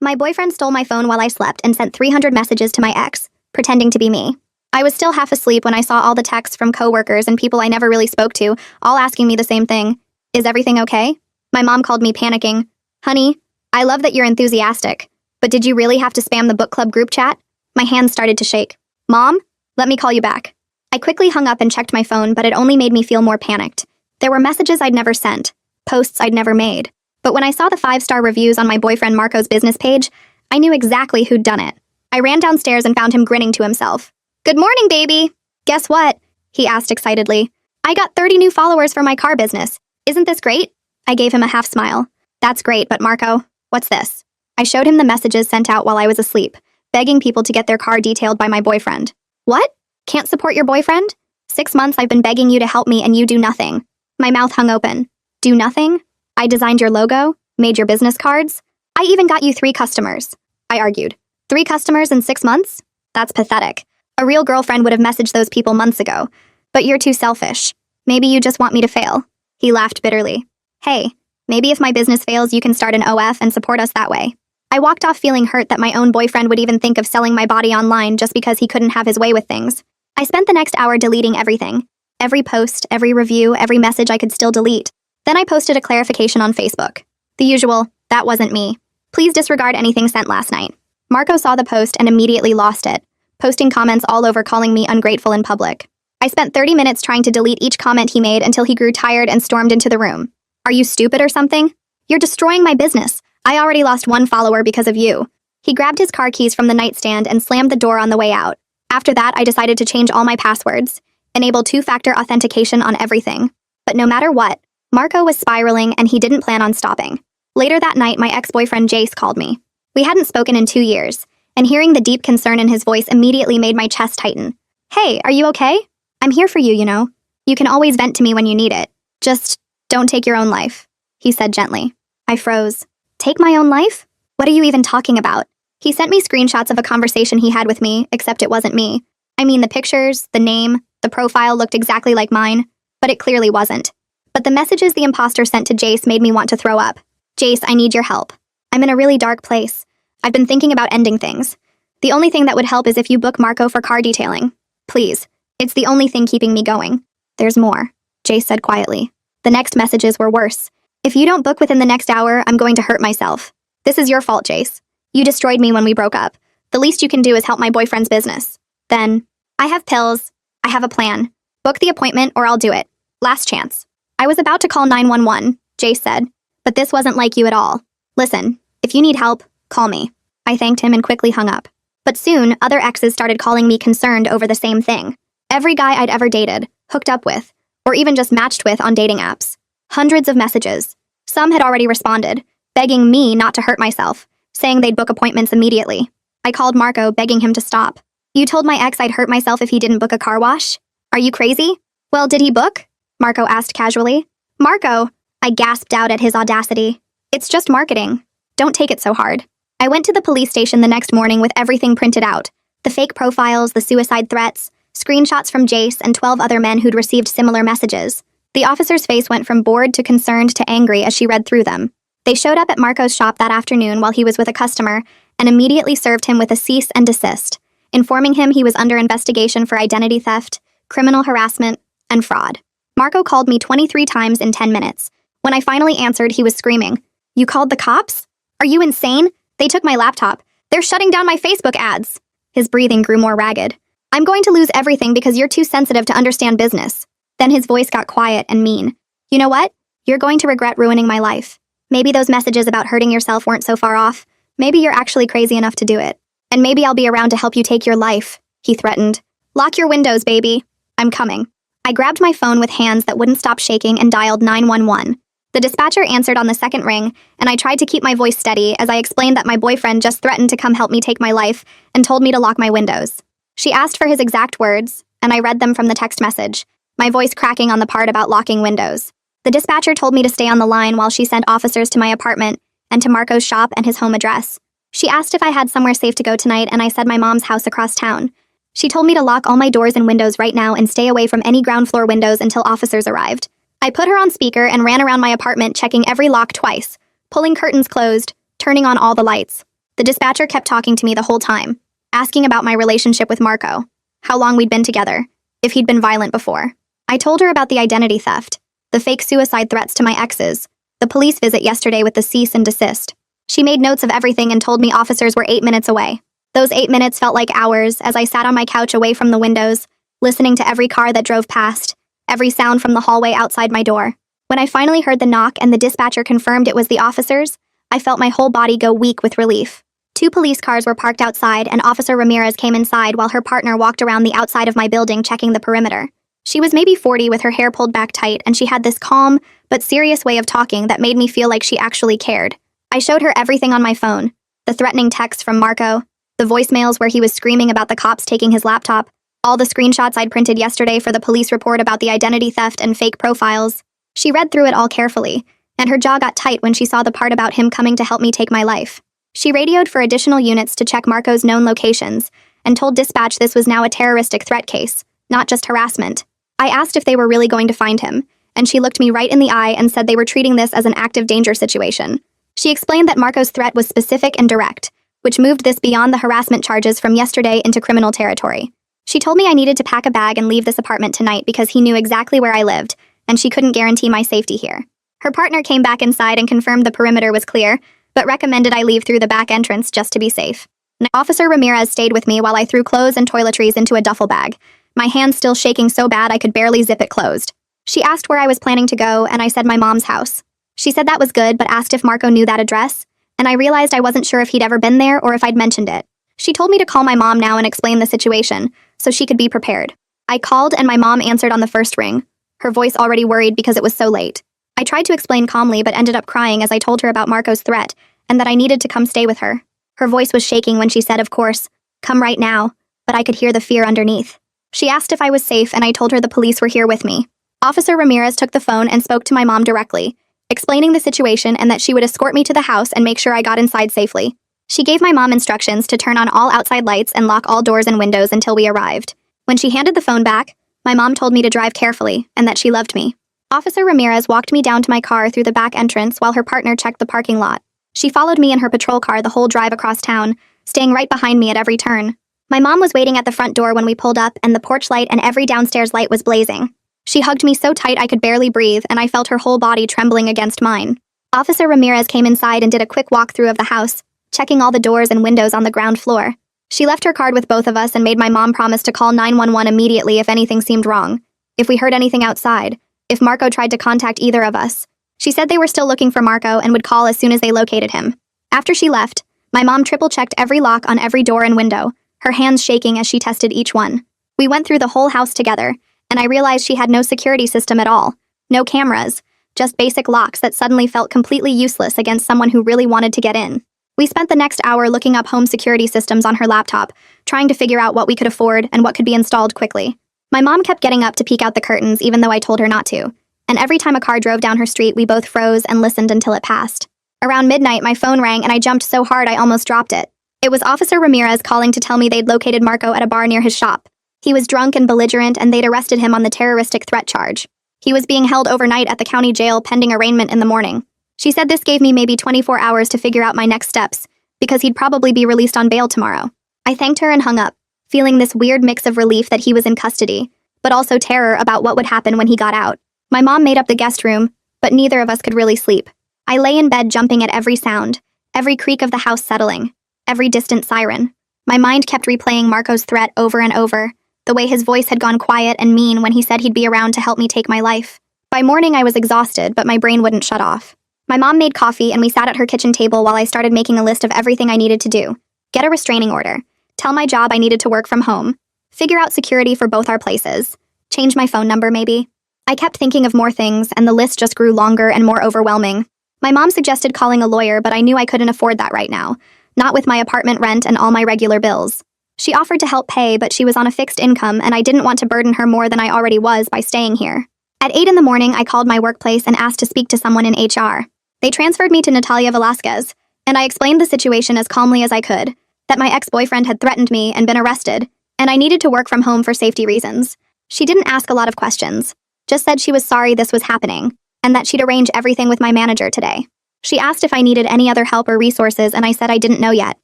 My boyfriend stole my phone while I slept and sent 300 messages to my ex, pretending to be me. I was still half asleep when I saw all the texts from coworkers and people I never really spoke to, all asking me the same thing. Is everything okay? My mom called me panicking. Honey, I love that you're enthusiastic, but did you really have to spam the book club group chat? My hands started to shake. Mom, let me call you back. I quickly hung up and checked my phone, but it only made me feel more panicked. There were messages I'd never sent, posts I'd never made. But when I saw the 5-star reviews on my boyfriend Marco's business page, I knew exactly who'd done it. I ran downstairs and found him grinning to himself. Good morning, baby. Guess what? He asked excitedly. I got 30 new followers for my car business. Isn't this great? I gave him a half smile. That's great, but Marco, what's this? I showed him the messages sent out while I was asleep, begging people to get their car detailed by my boyfriend. What? Can't support your boyfriend? 6 months I've been begging you to help me and you do nothing. My mouth hung open. Do nothing? I designed your logo, made your business cards. I even got you 3 customers. I argued. 3 customers in 6 months? That's pathetic. A real girlfriend would have messaged those people months ago. But you're too selfish. Maybe you just want me to fail. He laughed bitterly. Hey, maybe if my business fails, you can start an OF and support us that way. I walked off feeling hurt that my own boyfriend would even think of selling my body online just because he couldn't have his way with things. I spent the next hour deleting everything. Every post, every review, every message I could still delete. Then I posted a clarification on Facebook. The usual, that wasn't me. Please disregard anything sent last night. Marco saw the post and immediately lost it, posting comments all over calling me ungrateful in public. I spent 30 minutes trying to delete each comment he made until he grew tired and stormed into the room. Are you stupid or something? You're destroying my business. I already lost 1 follower because of you. He grabbed his car keys from the nightstand and slammed the door on the way out. After that, I decided to change all my passwords, enable 2-factor authentication on everything. But no matter what, Marco was spiraling and he didn't plan on stopping. Later that night, my ex-boyfriend Jace called me. We hadn't spoken in 2 years, and hearing the deep concern in his voice immediately made my chest tighten. Hey, are you okay? I'm here for you, you know. You can always vent to me when you need it. Just don't take your own life, he said gently. I froze. Take my own life? What are you even talking about? He sent me screenshots of a conversation he had with me, except it wasn't me. I mean, the pictures, the name, the profile looked exactly like mine, but it clearly wasn't. But the messages the imposter sent to Jace made me want to throw up. Jace, I need your help. I'm in a really dark place. I've been thinking about ending things. The only thing that would help is if you book Marco for car detailing. Please. It's the only thing keeping me going. There's more, Jace said quietly. The next messages were worse. If you don't book within the next hour, I'm going to hurt myself. This is your fault, Jace. You destroyed me when we broke up. The least you can do is help my boyfriend's business. Then, I have pills. I have a plan. Book the appointment or I'll do it. Last chance. I was about to call 911, Jace said, but this wasn't like you at all. Listen, if you need help, call me. I thanked him and quickly hung up. But soon, other exes started calling me concerned over the same thing. Every guy I'd ever dated, hooked up with, or even just matched with on dating apps. Hundreds of messages. Some had already responded, begging me not to hurt myself, saying they'd book appointments immediately. I called Marco, begging him to stop. You told my ex I'd hurt myself if he didn't book a car wash? Are you crazy? Well, did he book? Marco asked casually. Marco, I gasped out at his audacity. It's just marketing. Don't take it so hard. I went to the police station the next morning with everything printed out. The fake profiles, the suicide threats, screenshots from Jace and 12 other men who'd received similar messages. The officer's face went from bored to concerned to angry as she read through them. They showed up at Marco's shop that afternoon while he was with a customer and immediately served him with a cease and desist, informing him he was under investigation for identity theft, criminal harassment, and fraud. Marco called me 23 times in 10 minutes. When I finally answered, he was screaming, "You called the cops? Are you insane? They took my laptop. They're shutting down my Facebook ads." His breathing grew more ragged. "I'm going to lose everything because you're too sensitive to understand business." Then his voice got quiet and mean. "You know what? You're going to regret ruining my life. Maybe those messages about hurting yourself weren't so far off. Maybe you're actually crazy enough to do it. And maybe I'll be around to help you take your life," he threatened. "Lock your windows, baby. I'm coming." I grabbed my phone with hands that wouldn't stop shaking and dialed 911. The dispatcher answered on the second ring, and I tried to keep my voice steady as I explained that my boyfriend just threatened to come help me take my life and told me to lock my windows. She asked for his exact words, and I read them from the text message, my voice cracking on the part about locking windows. The dispatcher told me to stay on the line while she sent officers to my apartment and to Marco's shop and his home address. She asked if I had somewhere safe to go tonight, and I said my mom's house across town. She told me to lock all my doors and windows right now and stay away from any ground floor windows until officers arrived. I put her on speaker and ran around my apartment checking every lock twice, pulling curtains closed, turning on all the lights. The dispatcher kept talking to me the whole time, asking about my relationship with Marco, how long we'd been together, if he'd been violent before. I told her about the identity theft, the fake suicide threats to my exes, the police visit yesterday with the cease and desist. She made notes of everything and told me officers were 8 minutes away. Those 8 minutes felt like hours as I sat on my couch away from the windows, listening to every car that drove past, every sound from the hallway outside my door. When I finally heard the knock and the dispatcher confirmed it was the officers, I felt my whole body go weak with relief. 2 police cars were parked outside and Officer Ramirez came inside while her partner walked around the outside of my building checking the perimeter. She was maybe 40 with her hair pulled back tight and she had this calm but serious way of talking that made me feel like she actually cared. I showed her everything on my phone, the threatening texts from Marco, the voicemails where he was screaming about the cops taking his laptop, all the screenshots I'd printed yesterday for the police report about the identity theft and fake profiles. She read through it all carefully, and her jaw got tight when she saw the part about him coming to help me take my life. She radioed for additional units to check Marco's known locations, and told dispatch this was now a terroristic threat case, not just harassment. I asked if they were really going to find him, and she looked me right in the eye and said they were treating this as an active danger situation. She explained that Marco's threat was specific and direct, which moved this beyond the harassment charges from yesterday into criminal territory. She told me I needed to pack a bag and leave this apartment tonight because he knew exactly where I lived, and she couldn't guarantee my safety here. Her partner came back inside and confirmed the perimeter was clear, but recommended I leave through the back entrance just to be safe. Officer Ramirez stayed with me while I threw clothes and toiletries into a duffel bag, my hands still shaking so bad I could barely zip it closed. She asked where I was planning to go, and I said my mom's house. She said that was good, but asked if Marco knew that address, and I realized I wasn't sure if he'd ever been there or if I'd mentioned it. She told me to call my mom now and explain the situation, so she could be prepared. I called and my mom answered on the first ring, her voice already worried because it was so late. I tried to explain calmly but ended up crying as I told her about Marco's threat and that I needed to come stay with her. Her voice was shaking when she said, of course, come right now, but I could hear the fear underneath. She asked if I was safe and I told her the police were here with me. Officer Ramirez took the phone and spoke to my mom directly, explaining the situation and that she would escort me to the house and make sure I got inside safely. She gave my mom instructions to turn on all outside lights and lock all doors and windows until we arrived. When she handed the phone back, my mom told me to drive carefully and that she loved me. Officer Ramirez walked me down to my car through the back entrance while her partner checked the parking lot. She followed me in her patrol car the whole drive across town, staying right behind me at every turn. My mom was waiting at the front door when we pulled up and the porch light and every downstairs light was blazing. She hugged me so tight I could barely breathe and I felt her whole body trembling against mine. Officer Ramirez came inside and did a quick walkthrough of the house, checking all the doors and windows on the ground floor. She left her card with both of us and made my mom promise to call 911 immediately if anything seemed wrong, if we heard anything outside, if Marco tried to contact either of us. She said they were still looking for Marco and would call as soon as they located him. After she left, my mom triple-checked every lock on every door and window, her hands shaking as she tested each one. We went through the whole house together, and I realized she had no security system at all, no cameras, just basic locks that suddenly felt completely useless against someone who really wanted to get in. We spent the next hour looking up home security systems on her laptop, trying to figure out what we could afford and what could be installed quickly. My mom kept getting up to peek out the curtains even though I told her not to, and every time a car drove down her street we both froze and listened until it passed. Around midnight my phone rang and I jumped so hard I almost dropped it. It was Officer Ramirez calling to tell me they'd located Marco at a bar near his shop. He was drunk and belligerent and they'd arrested him on the terroristic threat charge. He was being held overnight at the county jail pending arraignment in the morning. She said this gave me maybe 24 hours to figure out my next steps, because he'd probably be released on bail tomorrow. I thanked her and hung up, feeling this weird mix of relief that he was in custody, but also terror about what would happen when he got out. My mom made up the guest room, but neither of us could really sleep. I lay in bed jumping at every sound, every creak of the house settling, every distant siren. My mind kept replaying Marco's threat over and over, the way his voice had gone quiet and mean when he said he'd be around to help me take my life. By morning I was exhausted, but my brain wouldn't shut off. My mom made coffee and we sat at her kitchen table while I started making a list of everything I needed to do. Get a restraining order, tell my job I needed to work from home, figure out security for both our places, change my phone number maybe. I kept thinking of more things and the list just grew longer and more overwhelming. My mom suggested calling a lawyer, but I knew I couldn't afford that right now, not with my apartment rent and all my regular bills. She offered to help pay, but she was on a fixed income and I didn't want to burden her more than I already was by staying here. At 8 in the morning, I called my workplace and asked to speak to someone in HR. They transferred me to Natalia Velasquez, and I explained the situation as calmly as I could, that my ex-boyfriend had threatened me and been arrested, and I needed to work from home for safety reasons. She didn't ask a lot of questions, just said she was sorry this was happening, and that she'd arrange everything with my manager today. She asked if I needed any other help or resources, and I said I didn't know yet.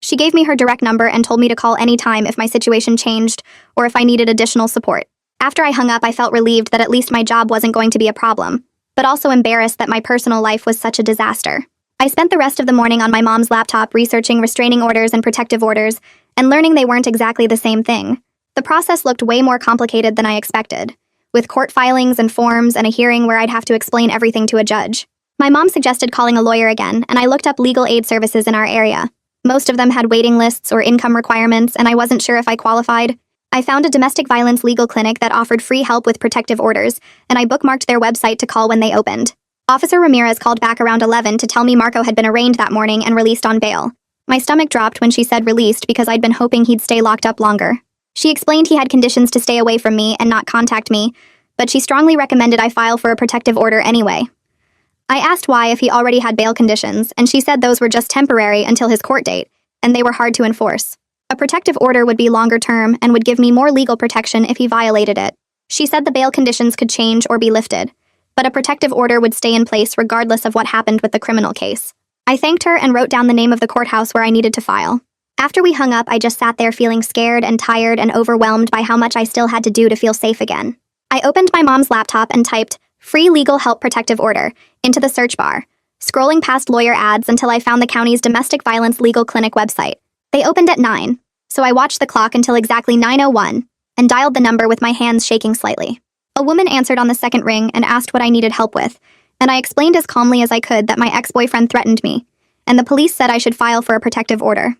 She gave me her direct number and told me to call anytime if my situation changed or if I needed additional support. After I hung up, I felt relieved that at least my job wasn't going to be a problem, but also embarrassed that my personal life was such a disaster. I spent the rest of the morning on my mom's laptop researching restraining orders and protective orders and learning they weren't exactly the same thing. The process looked way more complicated than I expected, with court filings and forms and a hearing where I'd have to explain everything to a judge. My mom suggested calling a lawyer again, and I looked up legal aid services in our area. Most of them had waiting lists or income requirements, and I wasn't sure if I qualified. I found a domestic violence legal clinic that offered free help with protective orders, and I bookmarked their website to call when they opened. Officer Ramirez called back around 11 to tell me Marco had been arraigned that morning and released on bail. My stomach dropped when she said released because I'd been hoping he'd stay locked up longer. She explained he had conditions to stay away from me and not contact me, but she strongly recommended I file for a protective order anyway. I asked why if he already had bail conditions, and she said those were just temporary until his court date, and they were hard to enforce. A protective order would be longer term and would give me more legal protection if he violated it. She said the bail conditions could change or be lifted, but a protective order would stay in place regardless of what happened with the criminal case. I thanked her and wrote down the name of the courthouse where I needed to file. After we hung up, I just sat there feeling scared and tired and overwhelmed by how much I still had to do to feel safe again. I opened my mom's laptop and typed, "Free Legal Help Protective Order," into the search bar, scrolling past lawyer ads until I found the county's domestic violence legal clinic website. They opened at 9, so I watched the clock until exactly 9:01 and dialed the number with my hands shaking slightly. A woman answered on the second ring and asked what I needed help with, and I explained as calmly as I could that my ex-boyfriend threatened me, and the police said I should file for a protective order.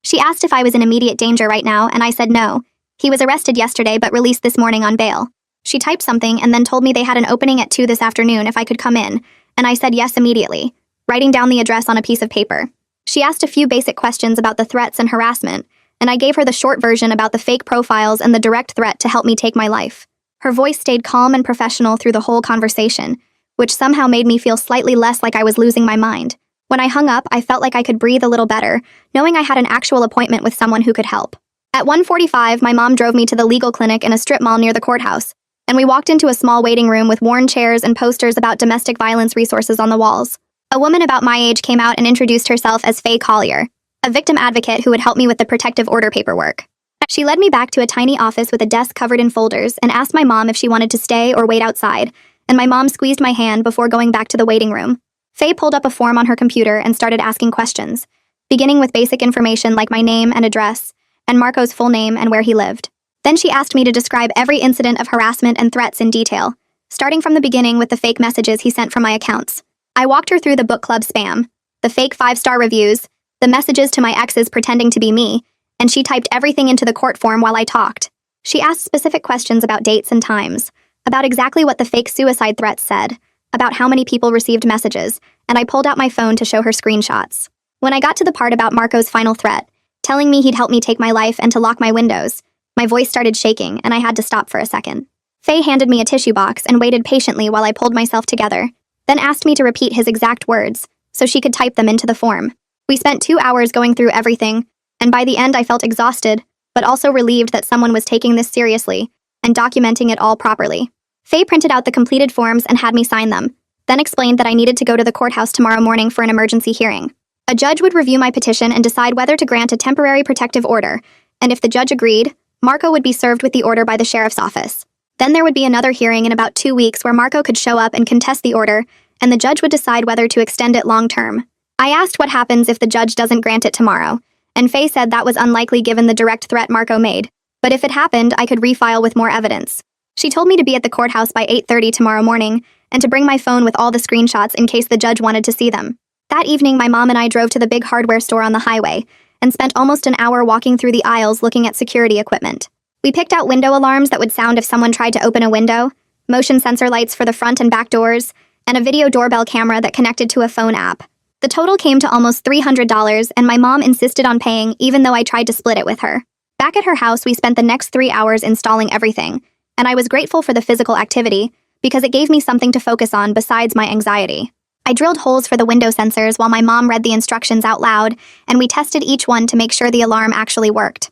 She asked if I was in immediate danger right now, and I said no. He was arrested yesterday but released this morning on bail. She typed something and then told me they had an opening at 2 this afternoon if I could come in, and I said yes immediately, writing down the address on a piece of paper. She asked a few basic questions about the threats and harassment, and I gave her the short version about the fake profiles and the direct threat to help me take my life. Her voice stayed calm and professional through the whole conversation, which somehow made me feel slightly less like I was losing my mind. When I hung up, I felt like I could breathe a little better, knowing I had an actual appointment with someone who could help. At 1:45, my mom drove me to the legal clinic in a strip mall near the courthouse, and we walked into a small waiting room with worn chairs and posters about domestic violence resources on the walls. A woman about my age came out and introduced herself as Faye Collier, a victim advocate who would help me with the protective order paperwork. She led me back to a tiny office with a desk covered in folders and asked my mom if she wanted to stay or wait outside, and my mom squeezed my hand before going back to the waiting room. Faye pulled up a form on her computer and started asking questions, beginning with basic information like my name and address, and Marco's full name and where he lived. Then she asked me to describe every incident of harassment and threats in detail, starting from the beginning with the fake messages he sent from my accounts. I walked her through the book club spam, the fake 5-star reviews, the messages to my exes pretending to be me, and she typed everything into the court form while I talked. She asked specific questions about dates and times, about exactly what the fake suicide threats said, about how many people received messages, and I pulled out my phone to show her screenshots. When I got to the part about Marco's final threat, telling me he'd help me take my life and to lock my windows, my voice started shaking and I had to stop for a second. Faye handed me a tissue box and waited patiently while I pulled myself together, then asked me to repeat his exact words so she could type them into the form. We spent 2 hours going through everything, and by the end I felt exhausted, but also relieved that someone was taking this seriously and documenting it all properly. Faye printed out the completed forms and had me sign them, then explained that I needed to go to the courthouse tomorrow morning for an emergency hearing. A judge would review my petition and decide whether to grant a temporary protective order, and if the judge agreed, Marco would be served with the order by the sheriff's office. Then there would be another hearing in about 2 weeks where Marco could show up and contest the order, and the judge would decide whether to extend it long-term. I asked what happens if the judge doesn't grant it tomorrow, and Faye said that was unlikely given the direct threat Marco made, but if it happened, I could refile with more evidence. She told me to be at the courthouse by 8:30 tomorrow morning, and to bring my phone with all the screenshots in case the judge wanted to see them. That evening, my mom and I drove to the big hardware store on the highway, and spent almost an hour walking through the aisles looking at security equipment. We picked out window alarms that would sound if someone tried to open a window, motion sensor lights for the front and back doors, and a video doorbell camera that connected to a phone app. The total came to almost $300, and my mom insisted on paying even though I tried to split it with her. Back at her house, we spent the next 3 hours installing everything, and I was grateful for the physical activity because it gave me something to focus on besides my anxiety. I drilled holes for the window sensors while my mom read the instructions out loud, and we tested each one to make sure the alarm actually worked.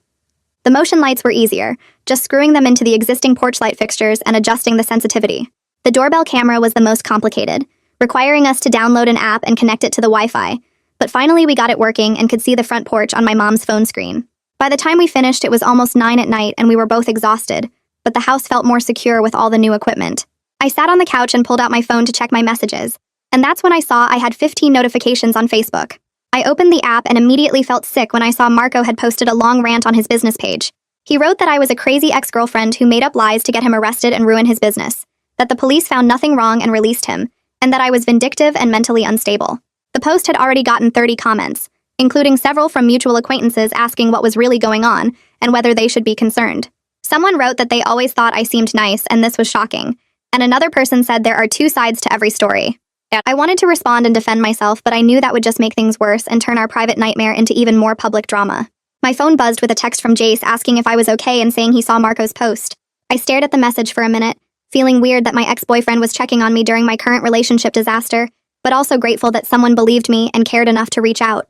The motion lights were easier, just screwing them into the existing porch light fixtures and adjusting the sensitivity. The doorbell camera was the most complicated, requiring us to download an app and connect it to the Wi-Fi, But finally we got it working and could see the front porch on my mom's phone screen. By the time we finished, it was almost 9 at night and we were both exhausted, but the house felt more secure with all the new equipment. I sat on the couch and pulled out my phone to check my messages, and that's when I saw I had 15 notifications on Facebook. I opened the app and immediately felt sick when I saw Marco had posted a long rant on his business page. He wrote that I was a crazy ex-girlfriend who made up lies to get him arrested and ruin his business, that the police found nothing wrong and released him, and that I was vindictive and mentally unstable. The post had already gotten 30 comments, including several from mutual acquaintances asking what was really going on and whether they should be concerned. Someone wrote that they always thought I seemed nice and this was shocking, and another person said there are 2 sides to every story. I wanted to respond and defend myself, but I knew that would just make things worse and turn our private nightmare into even more public drama. My phone buzzed with a text from Jace asking if I was okay and saying he saw Marco's post. I stared at the message for a minute, feeling weird that my ex-boyfriend was checking on me during my current relationship disaster, but also grateful that someone believed me and cared enough to reach out.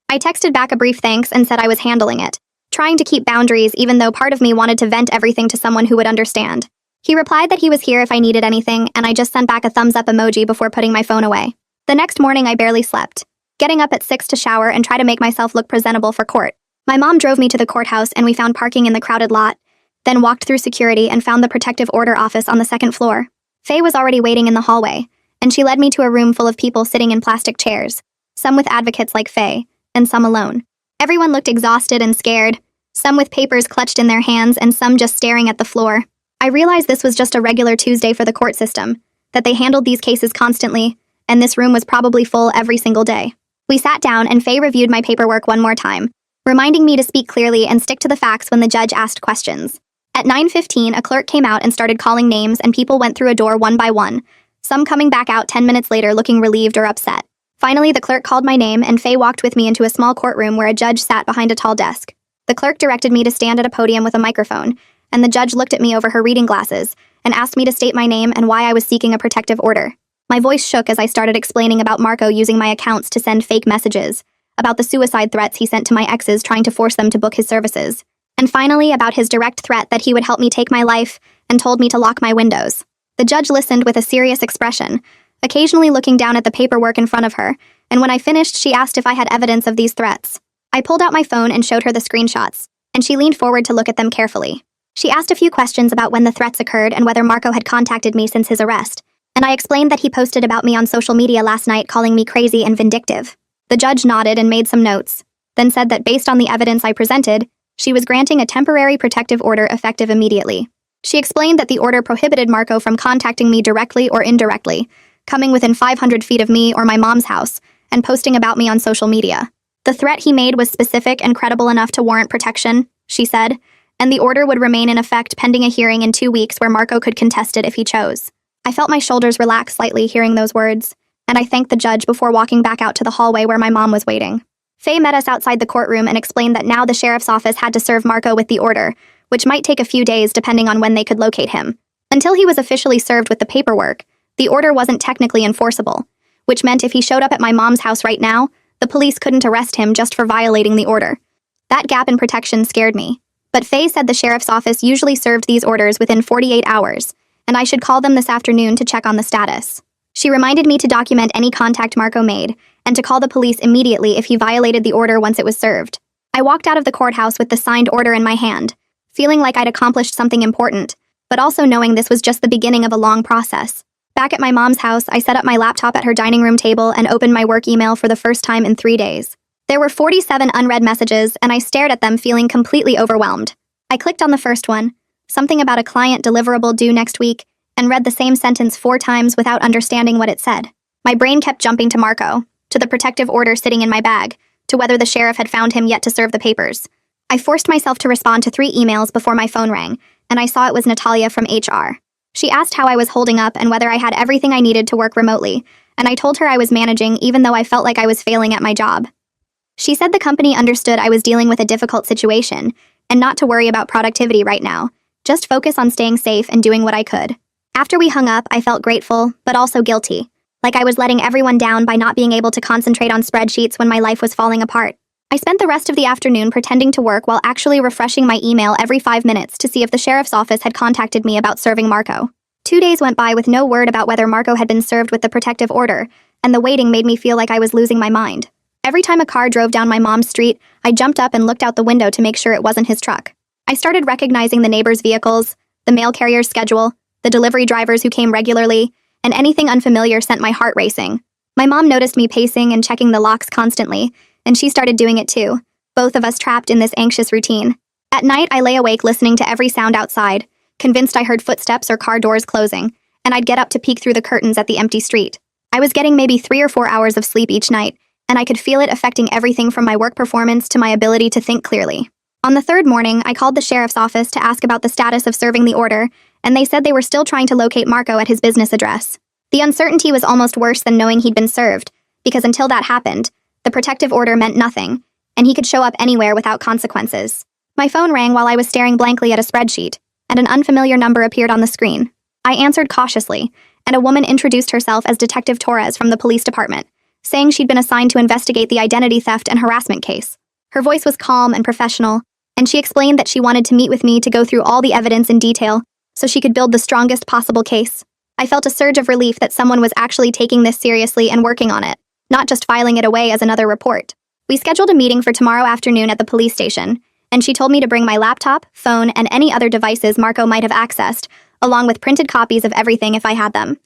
I texted back a brief thanks and said I was handling it, trying to keep boundaries even though part of me wanted to vent everything to someone who would understand. He replied that he was here if I needed anything, and I just sent back a thumbs-up emoji before putting my phone away. The next morning, I barely slept, getting up at 6 to shower and try to make myself look presentable for court. My mom drove me to the courthouse and we found parking in the crowded lot, then walked through security and found the protective order office on the 2nd floor. Faye was already waiting in the hallway, and she led me to a room full of people sitting in plastic chairs, some with advocates like Faye, and some alone. Everyone looked exhausted and scared, some with papers clutched in their hands and some just staring at the floor. I realized this was just a regular Tuesday for the court system, that they handled these cases constantly, and this room was probably full every single day. We sat down and Faye reviewed my paperwork one more time, reminding me to speak clearly and stick to the facts when the judge asked questions. At 9:15, a clerk came out and started calling names and people went through a door one by one, some coming back out 10 minutes later looking relieved or upset. Finally, the clerk called my name and Faye walked with me into a small courtroom where a judge sat behind a tall desk. The clerk directed me to stand at a podium with a microphone, and the judge looked at me over her reading glasses and asked me to state my name and why I was seeking a protective order. My voice shook as I started explaining about Marco using my accounts to send fake messages, about the suicide threats he sent to my exes trying to force them to book his services, and finally about his direct threat that he would help me take my life and told me to lock my windows. The judge listened with a serious expression, occasionally looking down at the paperwork in front of her, and when I finished, she asked if I had evidence of these threats. I pulled out my phone and showed her the screenshots, and she leaned forward to look at them carefully. She asked a few questions about when the threats occurred and whether Marco had contacted me since his arrest, and I explained that he posted about me on social media last night calling me crazy and vindictive. The judge nodded and made some notes, then said that based on the evidence I presented, she was granting a temporary protective order effective immediately. She explained that the order prohibited Marco from contacting me directly or indirectly, coming within 500 feet of me or my mom's house, and posting about me on social media. The threat he made was specific and credible enough to warrant protection, she said, and the order would remain in effect pending a hearing in 2 weeks where Marco could contest it if he chose. I felt my shoulders relax slightly hearing those words, and I thanked the judge before walking back out to the hallway where my mom was waiting. Faye met us outside the courtroom and explained that now the sheriff's office had to serve Marco with the order, which might take a few days depending on when they could locate him. Until he was officially served with the paperwork, the order wasn't technically enforceable, which meant if he showed up at my mom's house right now, the police couldn't arrest him just for violating the order. That gap in protection scared me. But Faye said the sheriff's office usually served these orders within 48 hours, and I should call them this afternoon to check on the status. She reminded me to document any contact Marco made, and to call the police immediately if he violated the order once it was served. I walked out of the courthouse with the signed order in my hand, feeling like I'd accomplished something important, but also knowing this was just the beginning of a long process. Back at my mom's house, I set up my laptop at her dining room table and opened my work email for the first time in 3 days. There were 47 unread messages, and I stared at them feeling completely overwhelmed. I clicked on the first one, something about a client deliverable due next week, and read the same sentence 4 times without understanding what it said. My brain kept jumping to Marco, to the protective order sitting in my bag, to whether the sheriff had found him yet to serve the papers. I forced myself to respond to 3 emails before my phone rang, and I saw it was Natalia from HR. She asked how I was holding up and whether I had everything I needed to work remotely, and I told her I was managing even though I felt like I was failing at my job. She said the company understood I was dealing with a difficult situation, and not to worry about productivity right now, just focus on staying safe and doing what I could. After we hung up, I felt grateful, but also guilty, like I was letting everyone down by not being able to concentrate on spreadsheets when my life was falling apart. I spent the rest of the afternoon pretending to work while actually refreshing my email every 5 minutes to see if the sheriff's office had contacted me about serving Marco. 2 days went by with no word about whether Marco had been served with the protective order, and the waiting made me feel like I was losing my mind. Every time a car drove down my mom's street, I jumped up and looked out the window to make sure it wasn't his truck. I started recognizing the neighbors' vehicles, the mail carrier's schedule, the delivery drivers who came regularly, and anything unfamiliar sent my heart racing. My mom noticed me pacing and checking the locks constantly, and she started doing it too, both of us trapped in this anxious routine. At night, I lay awake listening to every sound outside, convinced I heard footsteps or car doors closing, and I'd get up to peek through the curtains at the empty street. I was getting maybe 3 or 4 hours of sleep each night, and I could feel it affecting everything from my work performance to my ability to think clearly. On the third morning, I called the sheriff's office to ask about the status of serving the order, and they said they were still trying to locate Marco at his business address. The uncertainty was almost worse than knowing he'd been served, because until that happened, the protective order meant nothing, and he could show up anywhere without consequences. My phone rang while I was staring blankly at a spreadsheet, and an unfamiliar number appeared on the screen. I answered cautiously, and a woman introduced herself as Detective Torres from the police department, saying she'd been assigned to investigate the identity theft and harassment case. Her voice was calm and professional, and she explained that she wanted to meet with me to go through all the evidence in detail so she could build the strongest possible case. I felt a surge of relief that someone was actually taking this seriously and working on it, not just filing it away as another report. We scheduled a meeting for tomorrow afternoon at the police station, and she told me to bring my laptop, phone, and any other devices Marco might have accessed, along with printed copies of everything if I had them.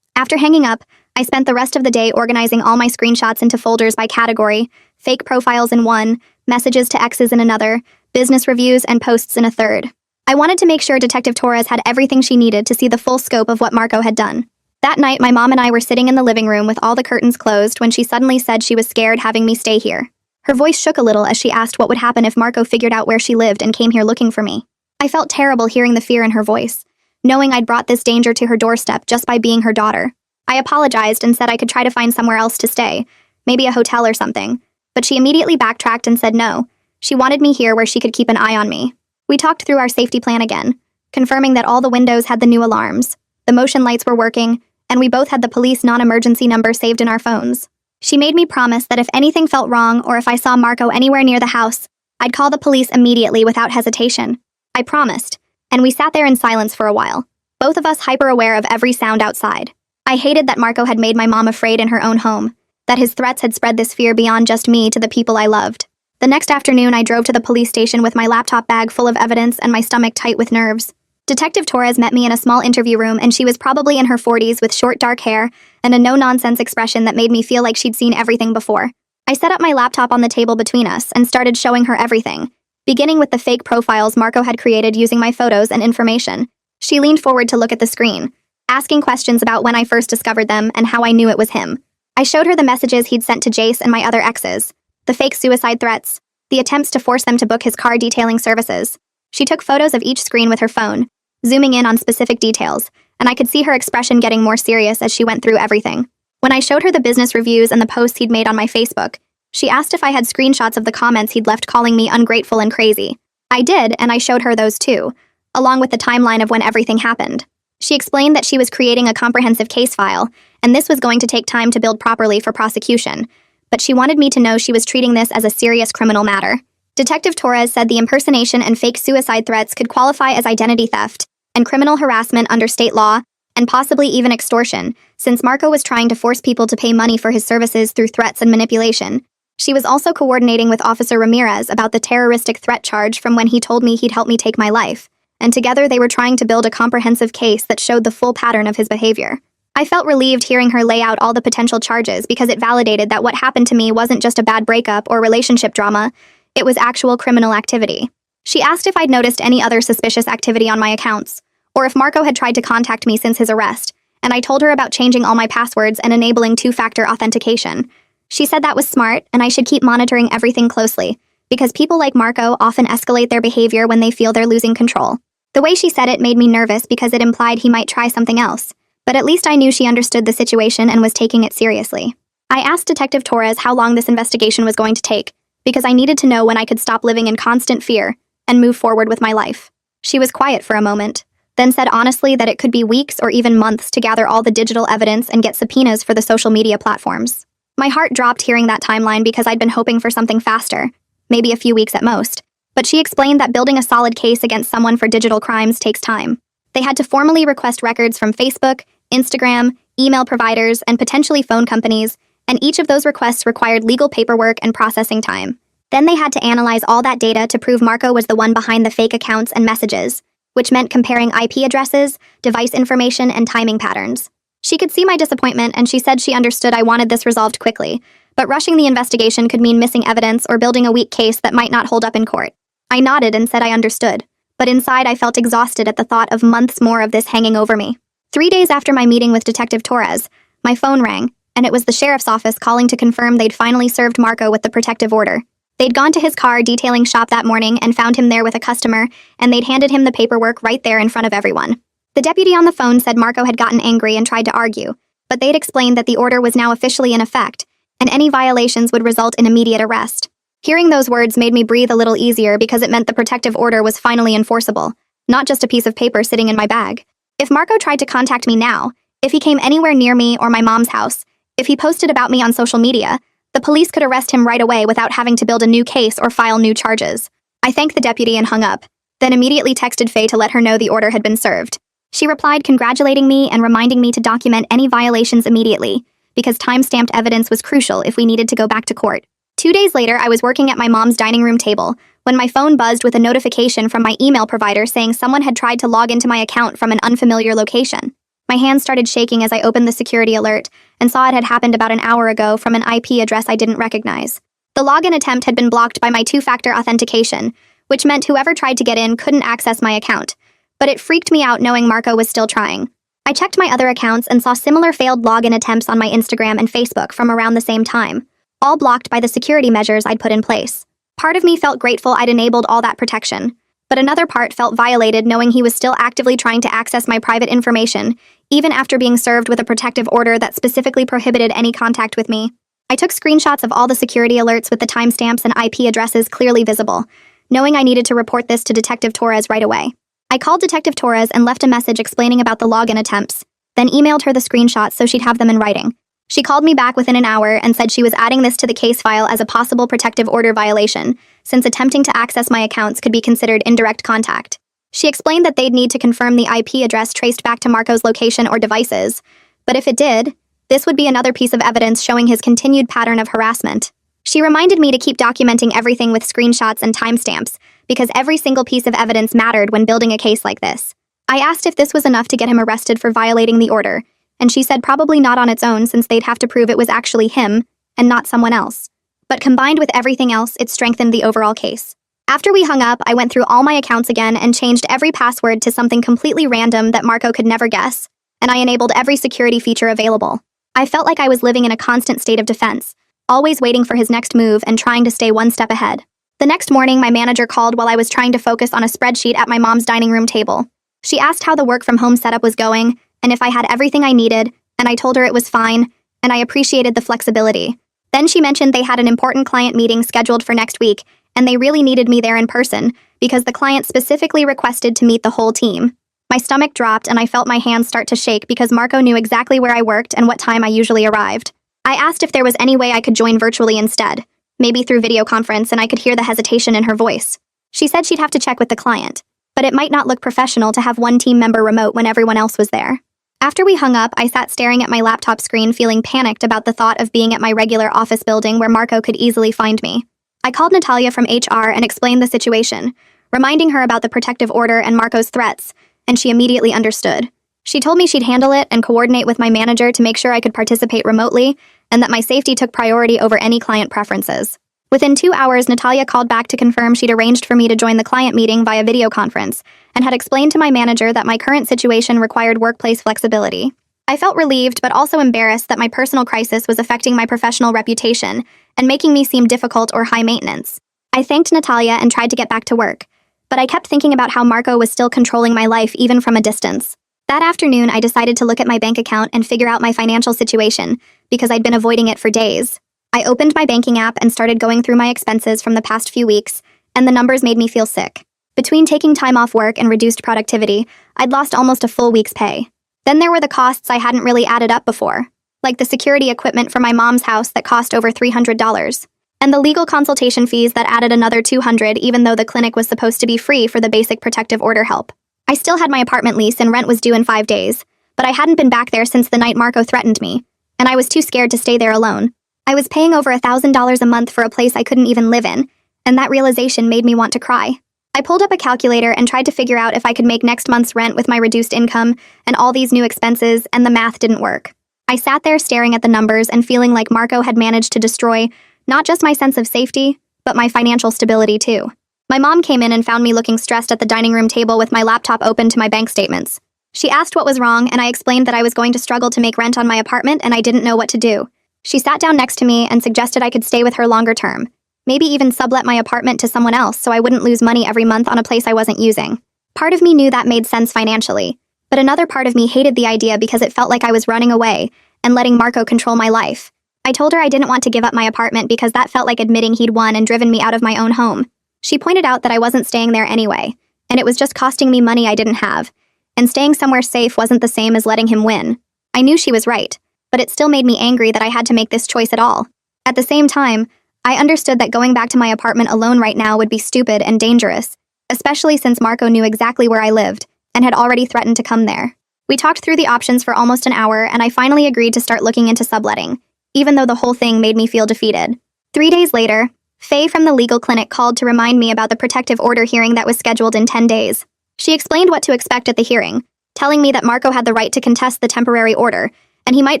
After hanging up, I spent the rest of the day organizing all my screenshots into folders by category, fake profiles in one, messages to exes in another, business reviews, and posts in a third. I wanted to make sure Detective Torres had everything she needed to see the full scope of what Marco had done. That night, my mom and I were sitting in the living room with all the curtains closed when she suddenly said she was scared having me stay here. Her voice shook a little as she asked what would happen if Marco figured out where she lived and came here looking for me. I felt terrible hearing the fear in her voice, knowing I'd brought this danger to her doorstep just by being her daughter. I apologized and said I could try to find somewhere else to stay, maybe a hotel or something, but she immediately backtracked and said no. She wanted me here where she could keep an eye on me. We talked through our safety plan again, confirming that all the windows had the new alarms, the motion lights were working, and we both had the police non-emergency number saved in our phones. She made me promise that if anything felt wrong or if I saw Marco anywhere near the house, I'd call the police immediately without hesitation. I promised, and we sat there in silence for a while, both of us hyper-aware of every sound outside. I hated that Marco had made my mom afraid in her own home, that his threats had spread this fear beyond just me to the people I loved. The next afternoon, I drove to the police station with my laptop bag full of evidence and my stomach tight with nerves. Detective Torres met me in a small interview room, and she was probably in her 40s with short dark hair and a no-nonsense expression that made me feel like she'd seen everything before. I set up my laptop on the table between us and started showing her everything, beginning with the fake profiles Marco had created using my photos and information. She leaned forward to look at the screen, asking questions about when I first discovered them and how I knew it was him. I showed her the messages he'd sent to Jace and my other exes, the fake suicide threats, the attempts to force them to book his car detailing services. She took photos of each screen with her phone, zooming in on specific details, and I could see her expression getting more serious as she went through everything. When I showed her the business reviews and the posts he'd made on my Facebook, she asked if I had screenshots of the comments he'd left calling me ungrateful and crazy. I did, and I showed her those too, along with the timeline of when everything happened. She explained that she was creating a comprehensive case file, and this was going to take time to build properly for prosecution, but she wanted me to know she was treating this as a serious criminal matter. Detective Torres said the impersonation and fake suicide threats could qualify as identity theft and criminal harassment under state law, and possibly even extortion, since Marco was trying to force people to pay money for his services through threats and manipulation. She was also coordinating with Officer Ramirez about the terroristic threat charge from when he told me he'd help me take my life, and together they were trying to build a comprehensive case that showed the full pattern of his behavior. I felt relieved hearing her lay out all the potential charges because it validated that what happened to me wasn't just a bad breakup or relationship drama, it was actual criminal activity. She asked if I'd noticed any other suspicious activity on my accounts, or if Marco had tried to contact me since his arrest, and I told her about changing all my passwords and enabling two-factor authentication. She said that was smart, and I should keep monitoring everything closely, because people like Marco often escalate their behavior when they feel they're losing control. The way she said it made me nervous because it implied he might try something else, but at least I knew she understood the situation and was taking it seriously. I asked Detective Torres how long this investigation was going to take, because I needed to know when I could stop living in constant fear and move forward with my life. She was quiet for a moment, then said honestly that it could be weeks or even months to gather all the digital evidence and get subpoenas for the social media platforms. My heart dropped hearing that timeline because I'd been hoping for something faster, maybe a few weeks at most, but she explained that building a solid case against someone for digital crimes takes time. They had to formally request records from Facebook, Instagram, email providers, and potentially phone companies, and each of those requests required legal paperwork and processing time. Then they had to analyze all that data to prove Marco was the one behind the fake accounts and messages, which meant comparing IP addresses, device information, and timing patterns. She could see my disappointment, and she said she understood I wanted this resolved quickly, but rushing the investigation could mean missing evidence or building a weak case that might not hold up in court. I nodded and said I understood, but inside I felt exhausted at the thought of months more of this hanging over me. 3 days after my meeting with Detective Torres, my phone rang, and it was the sheriff's office calling to confirm they'd finally served Marco with the protective order. They'd gone to his car detailing shop that morning and found him there with a customer, and they'd handed him the paperwork right there in front of everyone. The deputy on the phone said Marco had gotten angry and tried to argue, but they'd explained that the order was now officially in effect, and any violations would result in immediate arrest. Hearing those words made me breathe a little easier because it meant the protective order was finally enforceable, not just a piece of paper sitting in my bag. If Marco tried to contact me now, if he came anywhere near me or my mom's house, if he posted about me on social media, the police could arrest him right away without having to build a new case or file new charges. I thanked the deputy and hung up, then immediately texted Faye to let her know the order had been served. She replied congratulating me and reminding me to document any violations immediately, because time-stamped evidence was crucial if we needed to go back to court. 2 days later, I was working at my mom's dining room table when my phone buzzed with a notification from my email provider saying someone had tried to log into my account from an unfamiliar location. My hands started shaking as I opened the security alert and saw it had happened about an hour ago from an IP address I didn't recognize. The login attempt had been blocked by my two-factor authentication, which meant whoever tried to get in couldn't access my account. But it freaked me out knowing Marco was still trying. I checked my other accounts and saw similar failed login attempts on my Instagram and Facebook from around the same time, all blocked by the security measures I'd put in place. Part of me felt grateful I'd enabled all that protection, but another part felt violated knowing he was still actively trying to access my private information, even after being served with a protective order that specifically prohibited any contact with me. I took screenshots of all the security alerts with the timestamps and IP addresses clearly visible, knowing I needed to report this to Detective Torres right away. I called Detective Torres and left a message explaining about the login attempts, then emailed her the screenshots so she'd have them in writing. She called me back within an hour and said she was adding this to the case file as a possible protective order violation, since attempting to access my accounts could be considered indirect contact. She explained that they'd need to confirm the IP address traced back to Marco's location or devices, but if it did, this would be another piece of evidence showing his continued pattern of harassment. She reminded me to keep documenting everything with screenshots and timestamps, because every single piece of evidence mattered when building a case like this. I asked if this was enough to get him arrested for violating the order, and she said probably not on its own since they'd have to prove it was actually him and not someone else. But combined with everything else, it strengthened the overall case. After we hung up, I went through all my accounts again and changed every password to something completely random that Marco could never guess, and I enabled every security feature available. I felt like I was living in a constant state of defense, always waiting for his next move and trying to stay one step ahead. The next morning, my manager called while I was trying to focus on a spreadsheet at my mom's dining room table. She asked how the work-from-home setup was going, and if I had everything I needed, and I told her it was fine, and I appreciated the flexibility. Then she mentioned they had an important client meeting scheduled for next week, and they really needed me there in person, because the client specifically requested to meet the whole team. My stomach dropped and I felt my hands start to shake because Marco knew exactly where I worked and what time I usually arrived. I asked if there was any way I could join virtually instead, maybe through video conference, and I could hear the hesitation in her voice. She said she'd have to check with the client, but it might not look professional to have one team member remote when everyone else was there. After we hung up, I sat staring at my laptop screen feeling panicked about the thought of being at my regular office building where Marco could easily find me. I called Natalia from HR and explained the situation, reminding her about the protective order and Marco's threats, and she immediately understood. She told me she'd handle it and coordinate with my manager to make sure I could participate remotely, and that my safety took priority over any client preferences. Within 2 hours, Natalia called back to confirm she'd arranged for me to join the client meeting via video conference, and had explained to my manager that my current situation required workplace flexibility. I felt relieved but also embarrassed that my personal crisis was affecting my professional reputation and making me seem difficult or high maintenance. I thanked Natalia and tried to get back to work, but I kept thinking about how Marco was still controlling my life even from a distance. That afternoon, I decided to look at my bank account and figure out my financial situation, because I'd been avoiding it for days. I opened my banking app and started going through my expenses from the past few weeks, and the numbers made me feel sick. Between taking time off work and reduced productivity, I'd lost almost a full week's pay. Then there were the costs I hadn't really added up before, like the security equipment for my mom's house that cost over $300, and the legal consultation fees that added another $200 even though the clinic was supposed to be free for the basic protective order help. I still had my apartment lease and rent was due in 5 days, but I hadn't been back there since the night Marco threatened me, and I was too scared to stay there alone. I was paying over $1,000 a month for a place I couldn't even live in, and that realization made me want to cry. I pulled up a calculator and tried to figure out if I could make next month's rent with my reduced income and all these new expenses, and the math didn't work. I sat there staring at the numbers and feeling like Marco had managed to destroy not just my sense of safety, but my financial stability too. My mom came in and found me looking stressed at the dining room table with my laptop open to my bank statements. She asked what was wrong, and I explained that I was going to struggle to make rent on my apartment and I didn't know what to do. She sat down next to me and suggested I could stay with her longer term, maybe even sublet my apartment to someone else so I wouldn't lose money every month on a place I wasn't using. Part of me knew that made sense financially, but another part of me hated the idea because it felt like I was running away and letting Marco control my life. I told her I didn't want to give up my apartment because that felt like admitting he'd won and driven me out of my own home. She pointed out that I wasn't staying there anyway, and it was just costing me money I didn't have, and staying somewhere safe wasn't the same as letting him win. I knew she was right, but it still made me angry that I had to make this choice at all. At the same time, I understood that going back to my apartment alone right now would be stupid and dangerous, especially since Marco knew exactly where I lived and had already threatened to come there. We talked through the options for almost an hour, and I finally agreed to start looking into subletting, even though the whole thing made me feel defeated. 3 days later, Faye from the legal clinic called to remind me about the protective order hearing that was scheduled in 10 days. She explained what to expect at the hearing, telling me that Marco had the right to contest the temporary order, and he might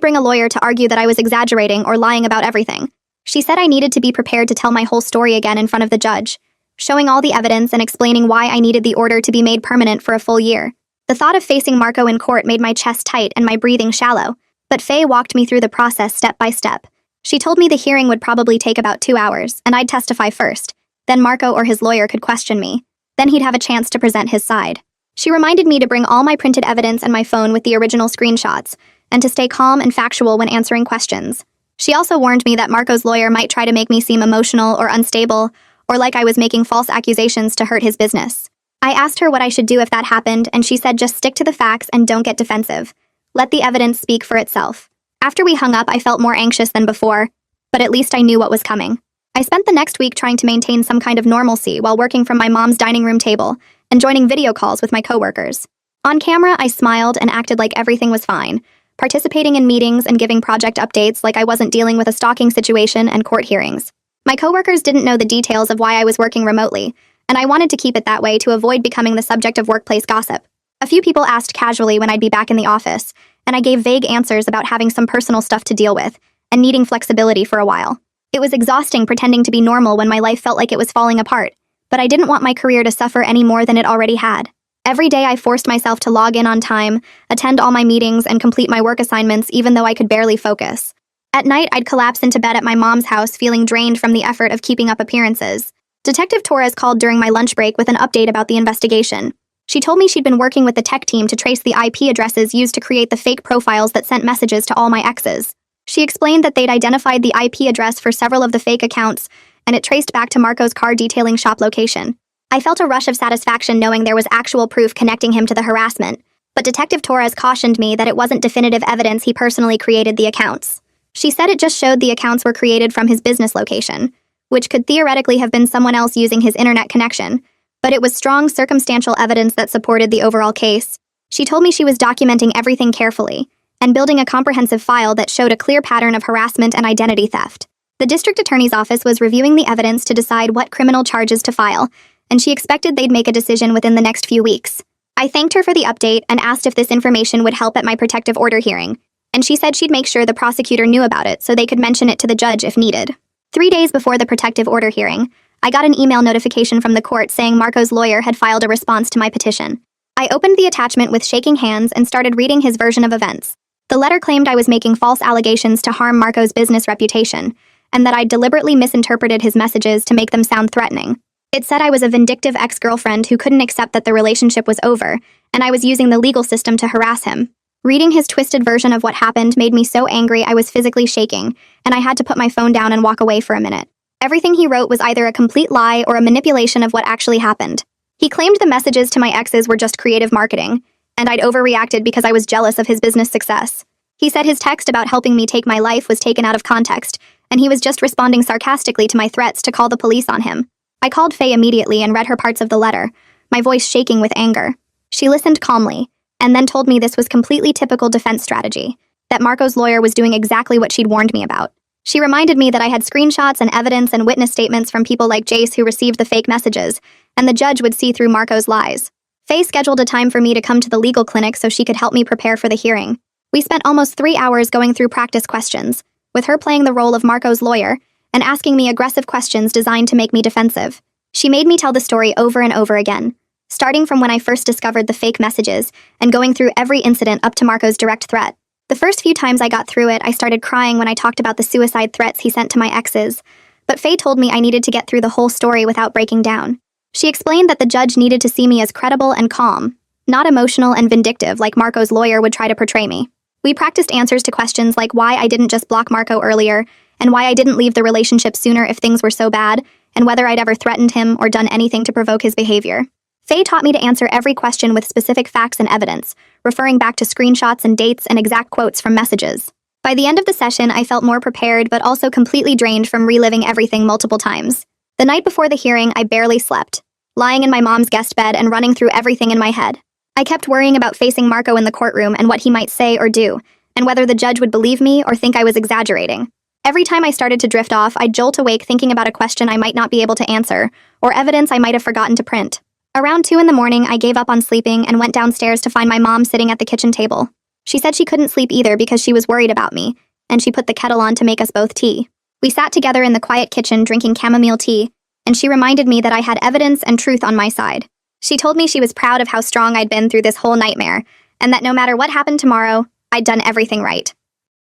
bring a lawyer to argue that I was exaggerating or lying about everything. She said I needed to be prepared to tell my whole story again in front of the judge, showing all the evidence and explaining why I needed the order to be made permanent for a full year. The thought of facing Marco in court made my chest tight and my breathing shallow, but Faye walked me through the process step by step. She told me the hearing would probably take about 2 hours, and I'd testify first. Then Marco or his lawyer could question me. Then he'd have a chance to present his side. She reminded me to bring all my printed evidence and my phone with the original screenshots, and to stay calm and factual when answering questions. She also warned me that Marco's lawyer might try to make me seem emotional or unstable, or like I was making false accusations to hurt his business. I asked her what I should do if that happened, and she said just stick to the facts and don't get defensive. Let the evidence speak for itself. After we hung up, I felt more anxious than before, but at least I knew what was coming. I spent the next week trying to maintain some kind of normalcy while working from my mom's dining room table and joining video calls with my coworkers. On camera, I smiled and acted like everything was fine, participating in meetings and giving project updates like I wasn't dealing with a stalking situation and court hearings. My coworkers didn't know the details of why I was working remotely, and I wanted to keep it that way to avoid becoming the subject of workplace gossip. A few people asked casually when I'd be back in the office, and I gave vague answers about having some personal stuff to deal with and needing flexibility for a while. It was exhausting pretending to be normal when my life felt like it was falling apart, but I didn't want my career to suffer any more than it already had. Every day I forced myself to log in on time, attend all my meetings, and complete my work assignments even though I could barely focus. At night, I'd collapse into bed at my mom's house feeling drained from the effort of keeping up appearances. Detective Torres called during my lunch break with an update about the investigation. She told me she'd been working with the tech team to trace the IP addresses used to create the fake profiles that sent messages to all my exes. She explained that they'd identified the IP address for several of the fake accounts, and it traced back to Marco's car detailing shop location. I felt a rush of satisfaction knowing there was actual proof connecting him to the harassment, but Detective Torres cautioned me that it wasn't definitive evidence he personally created the accounts. She said it just showed the accounts were created from his business location, which could theoretically have been someone else using his internet connection, but it was strong circumstantial evidence that supported the overall case. She told me she was documenting everything carefully and building a comprehensive file that showed a clear pattern of harassment and identity theft. The district attorney's office was reviewing the evidence to decide what criminal charges to file, and she expected they'd make a decision within the next few weeks. I thanked her for the update and asked if this information would help at my protective order hearing, and she said she'd make sure the prosecutor knew about it so they could mention it to the judge if needed. 3 days before the protective order hearing, I got an email notification from the court saying Marco's lawyer had filed a response to my petition. I opened the attachment with shaking hands and started reading his version of events. The letter claimed I was making false allegations to harm Marco's business reputation, and that I'd deliberately misinterpreted his messages to make them sound threatening. It said I was a vindictive ex-girlfriend who couldn't accept that the relationship was over, and I was using the legal system to harass him. Reading his twisted version of what happened made me so angry I was physically shaking, and I had to put my phone down and walk away for a minute. Everything he wrote was either a complete lie or a manipulation of what actually happened. He claimed the messages to my exes were just creative marketing, and I'd overreacted because I was jealous of his business success. He said his text about helping me take my life was taken out of context, and he was just responding sarcastically to my threats to call the police on him. I called Faye immediately and read her parts of the letter, my voice shaking with anger. She listened calmly, and then told me this was completely typical defense strategy, that Marco's lawyer was doing exactly what she'd warned me about. She reminded me that I had screenshots and evidence and witness statements from people like Jace who received the fake messages, and the judge would see through Marco's lies. Faye scheduled a time for me to come to the legal clinic so she could help me prepare for the hearing. We spent almost 3 hours going through practice questions, with her playing the role of Marco's lawyer and asking me aggressive questions designed to make me defensive. She made me tell the story over and over again, starting from when I first discovered the fake messages and going through every incident up to Marco's direct threat. The first few times I got through it, I started crying when I talked about the suicide threats he sent to my exes, but Faye told me I needed to get through the whole story without breaking down. She explained that the judge needed to see me as credible and calm, not emotional and vindictive like Marco's lawyer would try to portray me. We practiced answers to questions like why I didn't just block Marco earlier, and why I didn't leave the relationship sooner if things were so bad, and whether I'd ever threatened him or done anything to provoke his behavior. Faye taught me to answer every question with specific facts and evidence, referring back to screenshots and dates and exact quotes from messages. By the end of the session, I felt more prepared but also completely drained from reliving everything multiple times. The night before the hearing, I barely slept, lying in my mom's guest bed and running through everything in my head. I kept worrying about facing Marco in the courtroom and what he might say or do, and whether the judge would believe me or think I was exaggerating. Every time I started to drift off, I'd jolt awake thinking about a question I might not be able to answer, or evidence I might have forgotten to print. Around 2 in the morning, I gave up on sleeping and went downstairs to find my mom sitting at the kitchen table. She said she couldn't sleep either because she was worried about me, and she put the kettle on to make us both tea. We sat together in the quiet kitchen drinking chamomile tea, and she reminded me that I had evidence and truth on my side. She told me she was proud of how strong I'd been through this whole nightmare, and that no matter what happened tomorrow, I'd done everything right.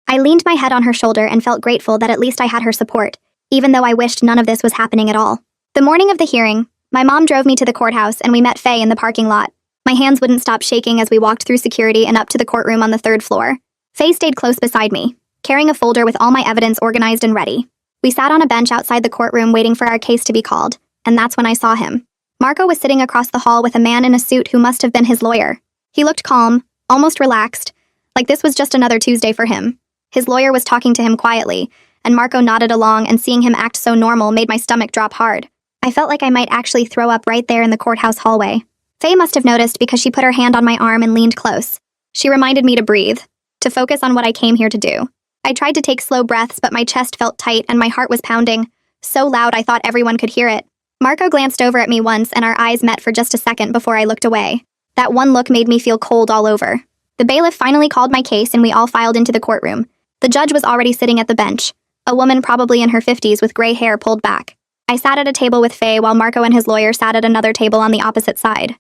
I leaned my head on her shoulder and felt grateful that at least I had her support, even though I wished none of this was happening at all. The morning of the hearing, my mom drove me to the courthouse and we met Faye in the parking lot. My hands wouldn't stop shaking as we walked through security and up to the courtroom on the 3rd floor. Faye stayed close beside me, carrying a folder with all my evidence organized and ready. We sat on a bench outside the courtroom waiting for our case to be called, and that's when I saw him. Marco was sitting across the hall with a man in a suit who must have been his lawyer. He looked calm, almost relaxed, like this was just another Tuesday for him. His lawyer was talking to him quietly, and Marco nodded along, and seeing him act so normal made my stomach drop hard. I felt like I might actually throw up right there in the courthouse hallway. Faye must have noticed because she put her hand on my arm and leaned close. She reminded me to breathe, to focus on what I came here to do. I tried to take slow breaths, but my chest felt tight and my heart was pounding, so loud I thought everyone could hear it. Marco glanced over at me once and our eyes met for just a second before I looked away. That one look made me feel cold all over. The bailiff finally called my case and we all filed into the courtroom. The judge was already sitting at the bench, a woman probably in her 50s with gray hair pulled back. I sat at a table with Faye while Marco and his lawyer sat at another table on the opposite side.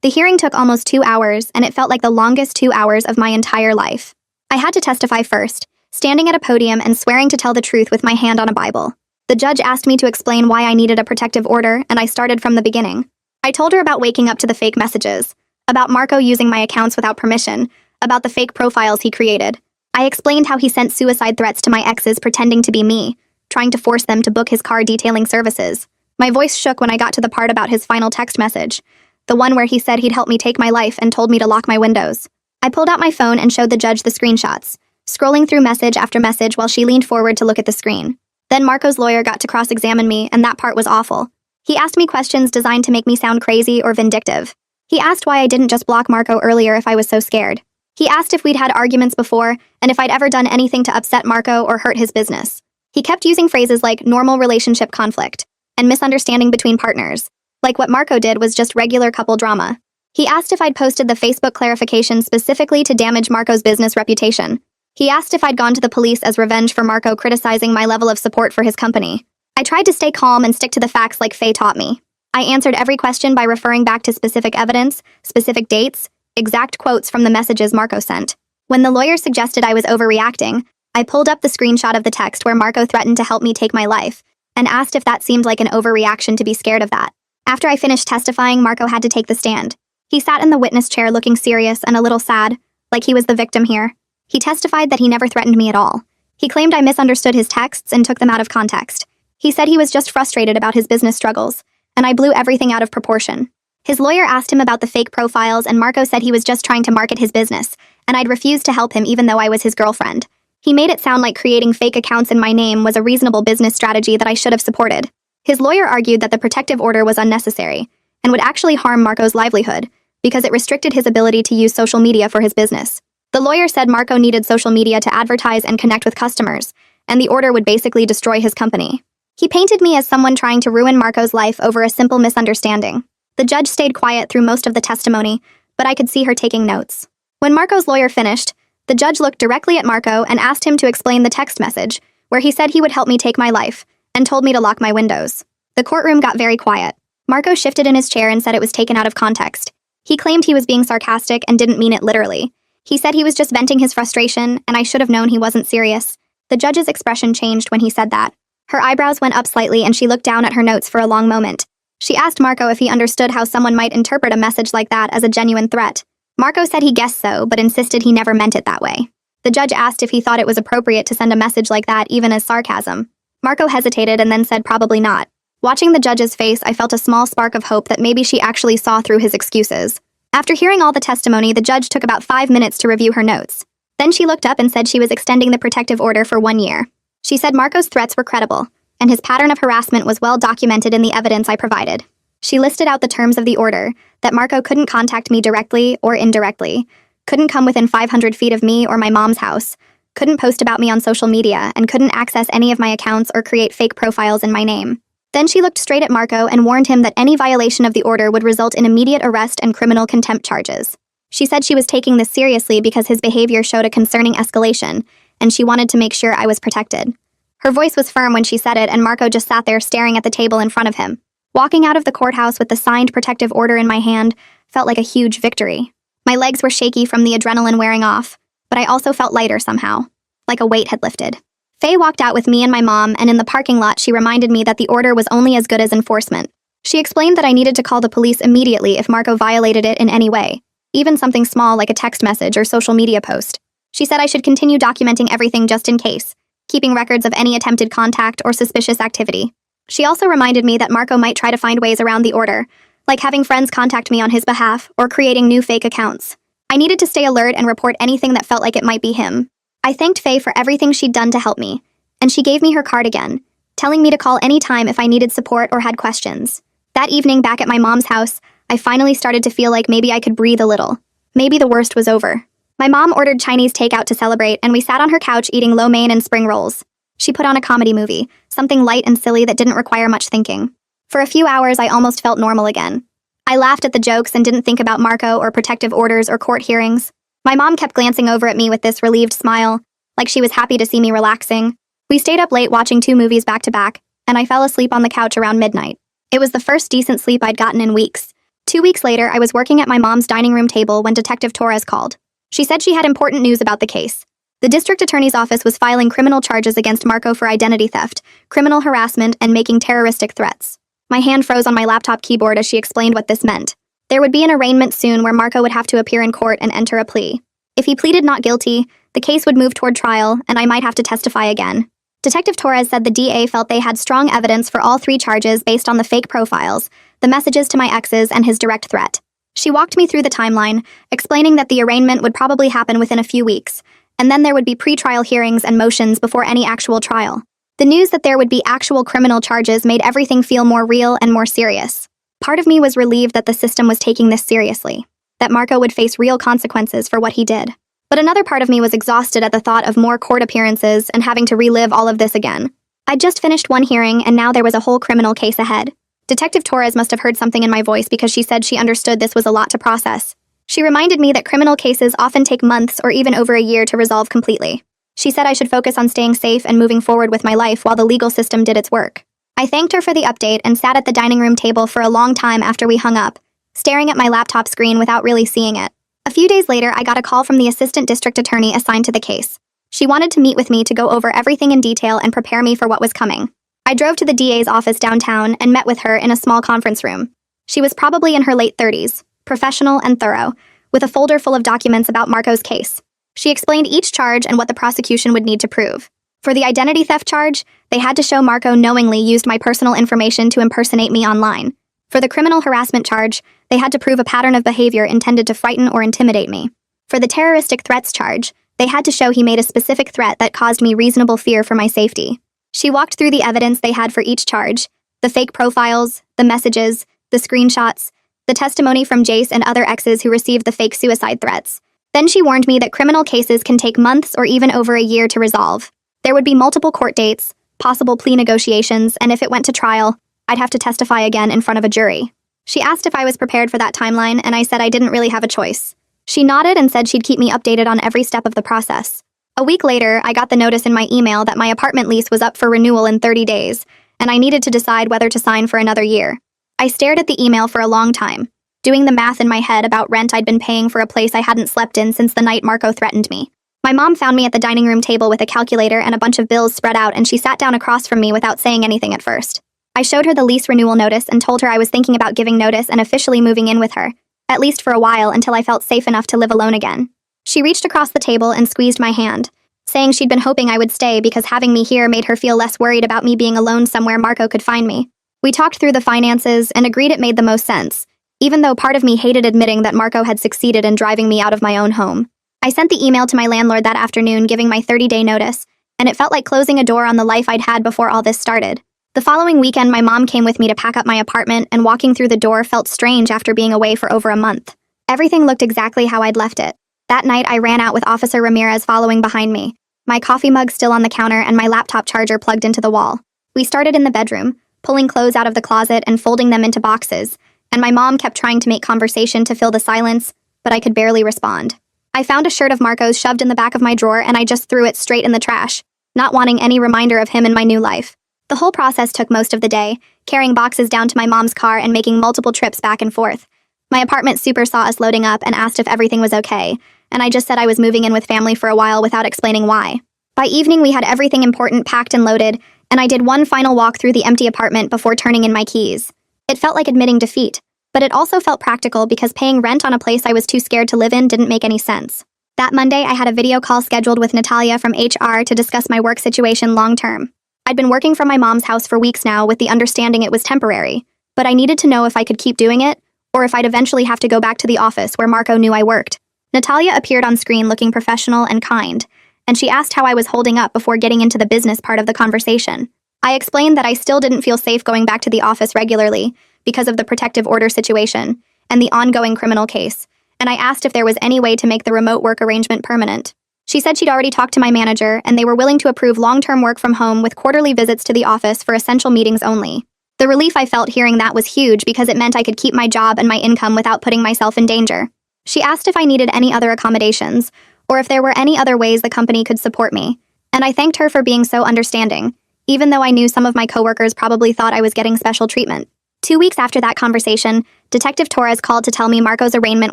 The hearing took almost 2 hours, and it felt like the longest 2 hours of my entire life. I had to testify first, standing at a podium and swearing to tell the truth with my hand on a Bible. The judge asked me to explain why I needed a protective order, and I started from the beginning. I told her about waking up to the fake messages, about Marco using my accounts without permission, about the fake profiles he created. I explained how he sent suicide threats to my exes pretending to be me, trying to force them to book his car detailing services. My voice shook when I got to the part about his final text message, the one where he said he'd help me take my life and told me to lock my windows. I pulled out my phone and showed the judge the screenshots, scrolling through message after message while she leaned forward to look at the screen. Then Marco's lawyer got to cross-examine me, and that part was awful. He asked me questions designed to make me sound crazy or vindictive. He asked why I didn't just block Marco earlier if I was so scared. He asked if we'd had arguments before, and if I'd ever done anything to upset Marco or hurt his business. He kept using phrases like normal relationship conflict and misunderstanding between partners, like what Marco did was just regular couple drama. He asked if I'd posted the Facebook clarification specifically to damage Marco's business reputation. He asked if I'd gone to the police as revenge for Marco criticizing my level of support for his company. I tried to stay calm and stick to the facts like Faye taught me. I answered every question by referring back to specific evidence, specific dates, exact quotes from the messages Marco sent. When the lawyer suggested I was overreacting, I pulled up the screenshot of the text where Marco threatened to help me take my life, and asked if that seemed like an overreaction to be scared of that. After I finished testifying, Marco had to take the stand. He sat in the witness chair looking serious and a little sad, like he was the victim here. He testified that he never threatened me at all. He claimed I misunderstood his texts and took them out of context. He said he was just frustrated about his business struggles, and I blew everything out of proportion. His lawyer asked him about the fake profiles, and Marco said he was just trying to market his business, and I'd refused to help him even though I was his girlfriend. He made it sound like creating fake accounts in my name was a reasonable business strategy that I should have supported. His lawyer argued that the protective order was unnecessary, and would actually harm Marco's livelihood, because it restricted his ability to use social media for his business. The lawyer said Marco needed social media to advertise and connect with customers, and the order would basically destroy his company. He painted me as someone trying to ruin Marco's life over a simple misunderstanding. The judge stayed quiet through most of the testimony, but I could see her taking notes. When Marco's lawyer finished, the judge looked directly at Marco and asked him to explain the text message, where he said he would help me take my life, and told me to lock my windows. The courtroom got very quiet. Marco shifted in his chair and said it was taken out of context. He claimed he was being sarcastic and didn't mean it literally. He said he was just venting his frustration, and I should have known he wasn't serious. The judge's expression changed when he said that. Her eyebrows went up slightly and she looked down at her notes for a long moment. She asked Marco if he understood how someone might interpret a message like that as a genuine threat. Marco said he guessed so, but insisted he never meant it that way. The judge asked if he thought it was appropriate to send a message like that even as sarcasm. Marco hesitated and then said probably not. Watching the judge's face, I felt a small spark of hope that maybe she actually saw through his excuses. After hearing all the testimony, the judge took about 5 minutes to review her notes. Then she looked up and said she was extending the protective order for 1 year. She said Marco's threats were credible, and his pattern of harassment was well documented in the evidence I provided. She listed out the terms of the order, that Marco couldn't contact me directly or indirectly, couldn't come within 500 feet of me or my mom's house, couldn't post about me on social media, and couldn't access any of my accounts or create fake profiles in my name. Then she looked straight at Marco and warned him that any violation of the order would result in immediate arrest and criminal contempt charges. She said she was taking this seriously because his behavior showed a concerning escalation, and she wanted to make sure I was protected. Her voice was firm when she said it, and Marco just sat there staring at the table in front of him. Walking out of the courthouse with the signed protective order in my hand felt like a huge victory. My legs were shaky from the adrenaline wearing off, but I also felt lighter somehow, like a weight had lifted. Faye walked out with me and my mom, and in the parking lot she reminded me that the order was only as good as enforcement. She explained that I needed to call the police immediately if Marco violated it in any way, even something small like a text message or social media post. She said I should continue documenting everything just in case, keeping records of any attempted contact or suspicious activity. She also reminded me that Marco might try to find ways around the order, like having friends contact me on his behalf or creating new fake accounts. I needed to stay alert and report anything that felt like it might be him. I thanked Faye for everything she'd done to help me, and she gave me her card again, telling me to call any time if I needed support or had questions. That evening back at my mom's house, I finally started to feel like maybe I could breathe a little. Maybe the worst was over. My mom ordered Chinese takeout to celebrate, and we sat on her couch eating lo mein and spring rolls. She put on a comedy movie, something light and silly that didn't require much thinking. For a few hours, I almost felt normal again. I laughed at the jokes and didn't think about Marco or protective orders or court hearings. My mom kept glancing over at me with this relieved smile, like she was happy to see me relaxing. We stayed up late watching 2 movies back to back, and I fell asleep on the couch around midnight. It was the first decent sleep I'd gotten in weeks. 2 weeks later, I was working at my mom's dining room table when Detective Torres called. She said she had important news about the case. The district attorney's office was filing criminal charges against Marco for identity theft, criminal harassment, and making terroristic threats. My hand froze on my laptop keyboard as she explained what this meant. There would be an arraignment soon where Marco would have to appear in court and enter a plea. If he pleaded not guilty, the case would move toward trial, and I might have to testify again. Detective Torres said the DA felt they had strong evidence for all 3 charges based on the fake profiles, the messages to my exes, and his direct threat. She walked me through the timeline, explaining that the arraignment would probably happen within a few weeks, and then there would be pre-trial hearings and motions before any actual trial. The news that there would be actual criminal charges made everything feel more real and more serious. Part of me was relieved that the system was taking this seriously, that Marco would face real consequences for what he did. But another part of me was exhausted at the thought of more court appearances and having to relive all of this again. I'd just finished one hearing, and now there was a whole criminal case ahead. Detective Torres must have heard something in my voice because she said she understood this was a lot to process. She reminded me that criminal cases often take months or even over a year to resolve completely. She said I should focus on staying safe and moving forward with my life while the legal system did its work. I thanked her for the update and sat at the dining room table for a long time after we hung up, staring at my laptop screen without really seeing it. A few days later, I got a call from the assistant district attorney assigned to the case. She wanted to meet with me to go over everything in detail and prepare me for what was coming. I drove to the DA's office downtown and met with her in a small conference room. She was probably in her late 30s, professional and thorough, with a folder full of documents about Marco's case. She explained each charge and what the prosecution would need to prove. For the identity theft charge, they had to show Marco knowingly used my personal information to impersonate me online. For the criminal harassment charge, they had to prove a pattern of behavior intended to frighten or intimidate me. For the terroristic threats charge, they had to show he made a specific threat that caused me reasonable fear for my safety. She walked through the evidence they had for each charge, the fake profiles, the messages, the screenshots, the testimony from Jace and other exes who received the fake suicide threats. Then she warned me that criminal cases can take months or even over a year to resolve. There would be multiple court dates, possible plea negotiations, and if it went to trial, I'd have to testify again in front of a jury. She asked if I was prepared for that timeline, and I said I didn't really have a choice. She nodded and said she'd keep me updated on every step of the process. A week later, I got the notice in my email that my apartment lease was up for renewal in 30 days, and I needed to decide whether to sign for another year. I stared at the email for a long time, doing the math in my head about rent I'd been paying for a place I hadn't slept in since the night Marco threatened me. My mom found me at the dining room table with a calculator and a bunch of bills spread out, and she sat down across from me without saying anything at first. I showed her the lease renewal notice and told her I was thinking about giving notice and officially moving in with her, at least for a while until I felt safe enough to live alone again. She reached across the table and squeezed my hand, saying she'd been hoping I would stay because having me here made her feel less worried about me being alone somewhere Marco could find me. We talked through the finances and agreed it made the most sense, even though part of me hated admitting that Marco had succeeded in driving me out of my own home. I sent the email to my landlord that afternoon giving my 30-day notice, and it felt like closing a door on the life I'd had before all this started. The following weekend, my mom came with me to pack up my apartment, and walking through the door felt strange after being away for over a month. Everything looked exactly how I'd left it. That night, I ran out with Officer Ramirez following behind me, my coffee mug still on the counter and my laptop charger plugged into the wall. We started in the bedroom, pulling clothes out of the closet and folding them into boxes, and my mom kept trying to make conversation to fill the silence, but I could barely respond. I found a shirt of Marco's shoved in the back of my drawer and I just threw it straight in the trash, not wanting any reminder of him in my new life. The whole process took most of the day, carrying boxes down to my mom's car and making multiple trips back and forth. My apartment super saw us loading up and asked if everything was okay, and I just said I was moving in with family for a while without explaining why. By evening, we had everything important packed and loaded, and I did one final walk through the empty apartment before turning in my keys. It felt like admitting defeat, but it also felt practical because paying rent on a place I was too scared to live in didn't make any sense. That Monday, I had a video call scheduled with Natalia from HR to discuss my work situation long-term. I'd been working from my mom's house for weeks now with the understanding it was temporary, but I needed to know if I could keep doing it, or if I'd eventually have to go back to the office where Marco knew I worked. Natalia appeared on screen looking professional and kind, and she asked how I was holding up before getting into the business part of the conversation. I explained that I still didn't feel safe going back to the office regularly because of the protective order situation and the ongoing criminal case, and I asked if there was any way to make the remote work arrangement permanent. She said she'd already talked to my manager, and they were willing to approve long-term work from home with quarterly visits to the office for essential meetings only. The relief I felt hearing that was huge because it meant I could keep my job and my income without putting myself in danger. She asked if I needed any other accommodations, or if there were any other ways the company could support me, and I thanked her for being so understanding, even though I knew some of my coworkers probably thought I was getting special treatment. 2 weeks after that conversation, Detective Torres called to tell me Marco's arraignment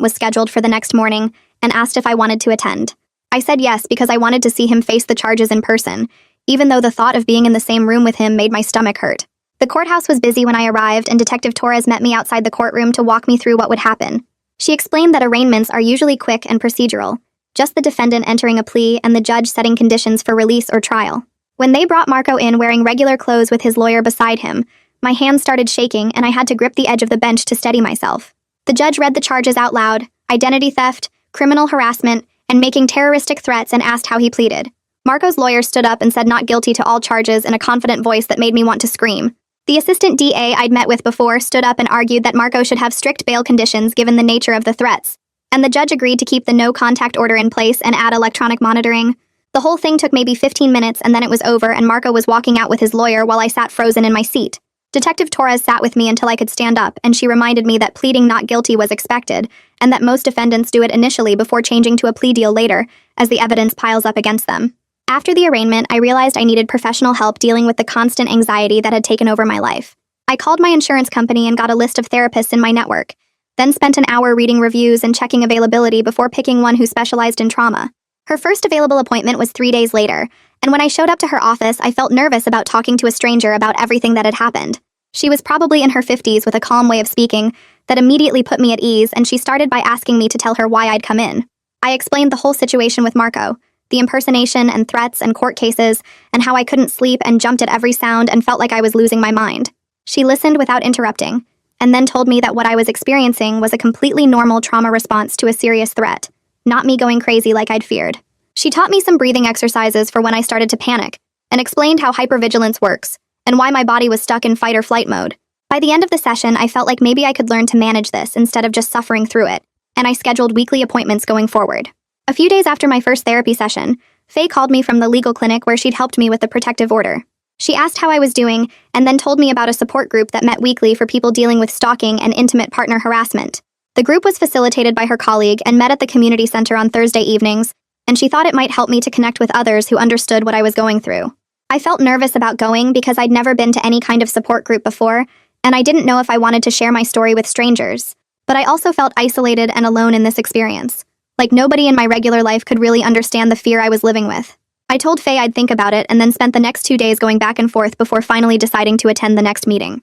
was scheduled for the next morning and asked if I wanted to attend. I said yes because I wanted to see him face the charges in person, even though the thought of being in the same room with him made my stomach hurt. The courthouse was busy when I arrived, and Detective Torres met me outside the courtroom to walk me through what would happen. She explained that arraignments are usually quick and procedural, just the defendant entering a plea and the judge setting conditions for release or trial. When they brought Marco in wearing regular clothes with his lawyer beside him, my hands started shaking and I had to grip the edge of the bench to steady myself. The judge read the charges out loud: identity theft, criminal harassment, and making terroristic threats, and asked how he pleaded. Marco's lawyer stood up and said not guilty to all charges in a confident voice that made me want to scream. The assistant DA I'd met with before stood up and argued that Marco should have strict bail conditions given the nature of the threats, and the judge agreed to keep the no-contact order in place and add electronic monitoring. The whole thing took maybe 15 minutes and then it was over, and Marco was walking out with his lawyer while I sat frozen in my seat. Detective Torres sat with me until I could stand up, and she reminded me that pleading not guilty was expected, and that most defendants do it initially before changing to a plea deal later, as the evidence piles up against them. After the arraignment, I realized I needed professional help dealing with the constant anxiety that had taken over my life. I called my insurance company and got a list of therapists in my network, then spent an hour reading reviews and checking availability before picking one who specialized in trauma. Her first available appointment was 3 days later, and when I showed up to her office, I felt nervous about talking to a stranger about everything that had happened. She was probably in her 50s with a calm way of speaking that immediately put me at ease, and she started by asking me to tell her why I'd come in. I explained the whole situation with Marco, the impersonation and threats and court cases, and how I couldn't sleep and jumped at every sound and felt like I was losing my mind. She listened without interrupting, and then told me that what I was experiencing was a completely normal trauma response to a serious threat, not me going crazy like I'd feared. She taught me some breathing exercises for when I started to panic, and explained how hypervigilance works, and why my body was stuck in fight or flight mode. By the end of the session, I felt like maybe I could learn to manage this instead of just suffering through it, and I scheduled weekly appointments going forward. A few days after my first therapy session, Faye called me from the legal clinic where she'd helped me with the protective order. She asked how I was doing and then told me about a support group that met weekly for people dealing with stalking and intimate partner harassment. The group was facilitated by her colleague and met at the community center on Thursday evenings, and she thought it might help me to connect with others who understood what I was going through. I felt nervous about going because I'd never been to any kind of support group before, and I didn't know if I wanted to share my story with strangers. But I also felt isolated and alone in this experience. Like nobody in my regular life could really understand the fear I was living with. I told Faye I'd think about it and then spent the next 2 days going back and forth before finally deciding to attend the next meeting.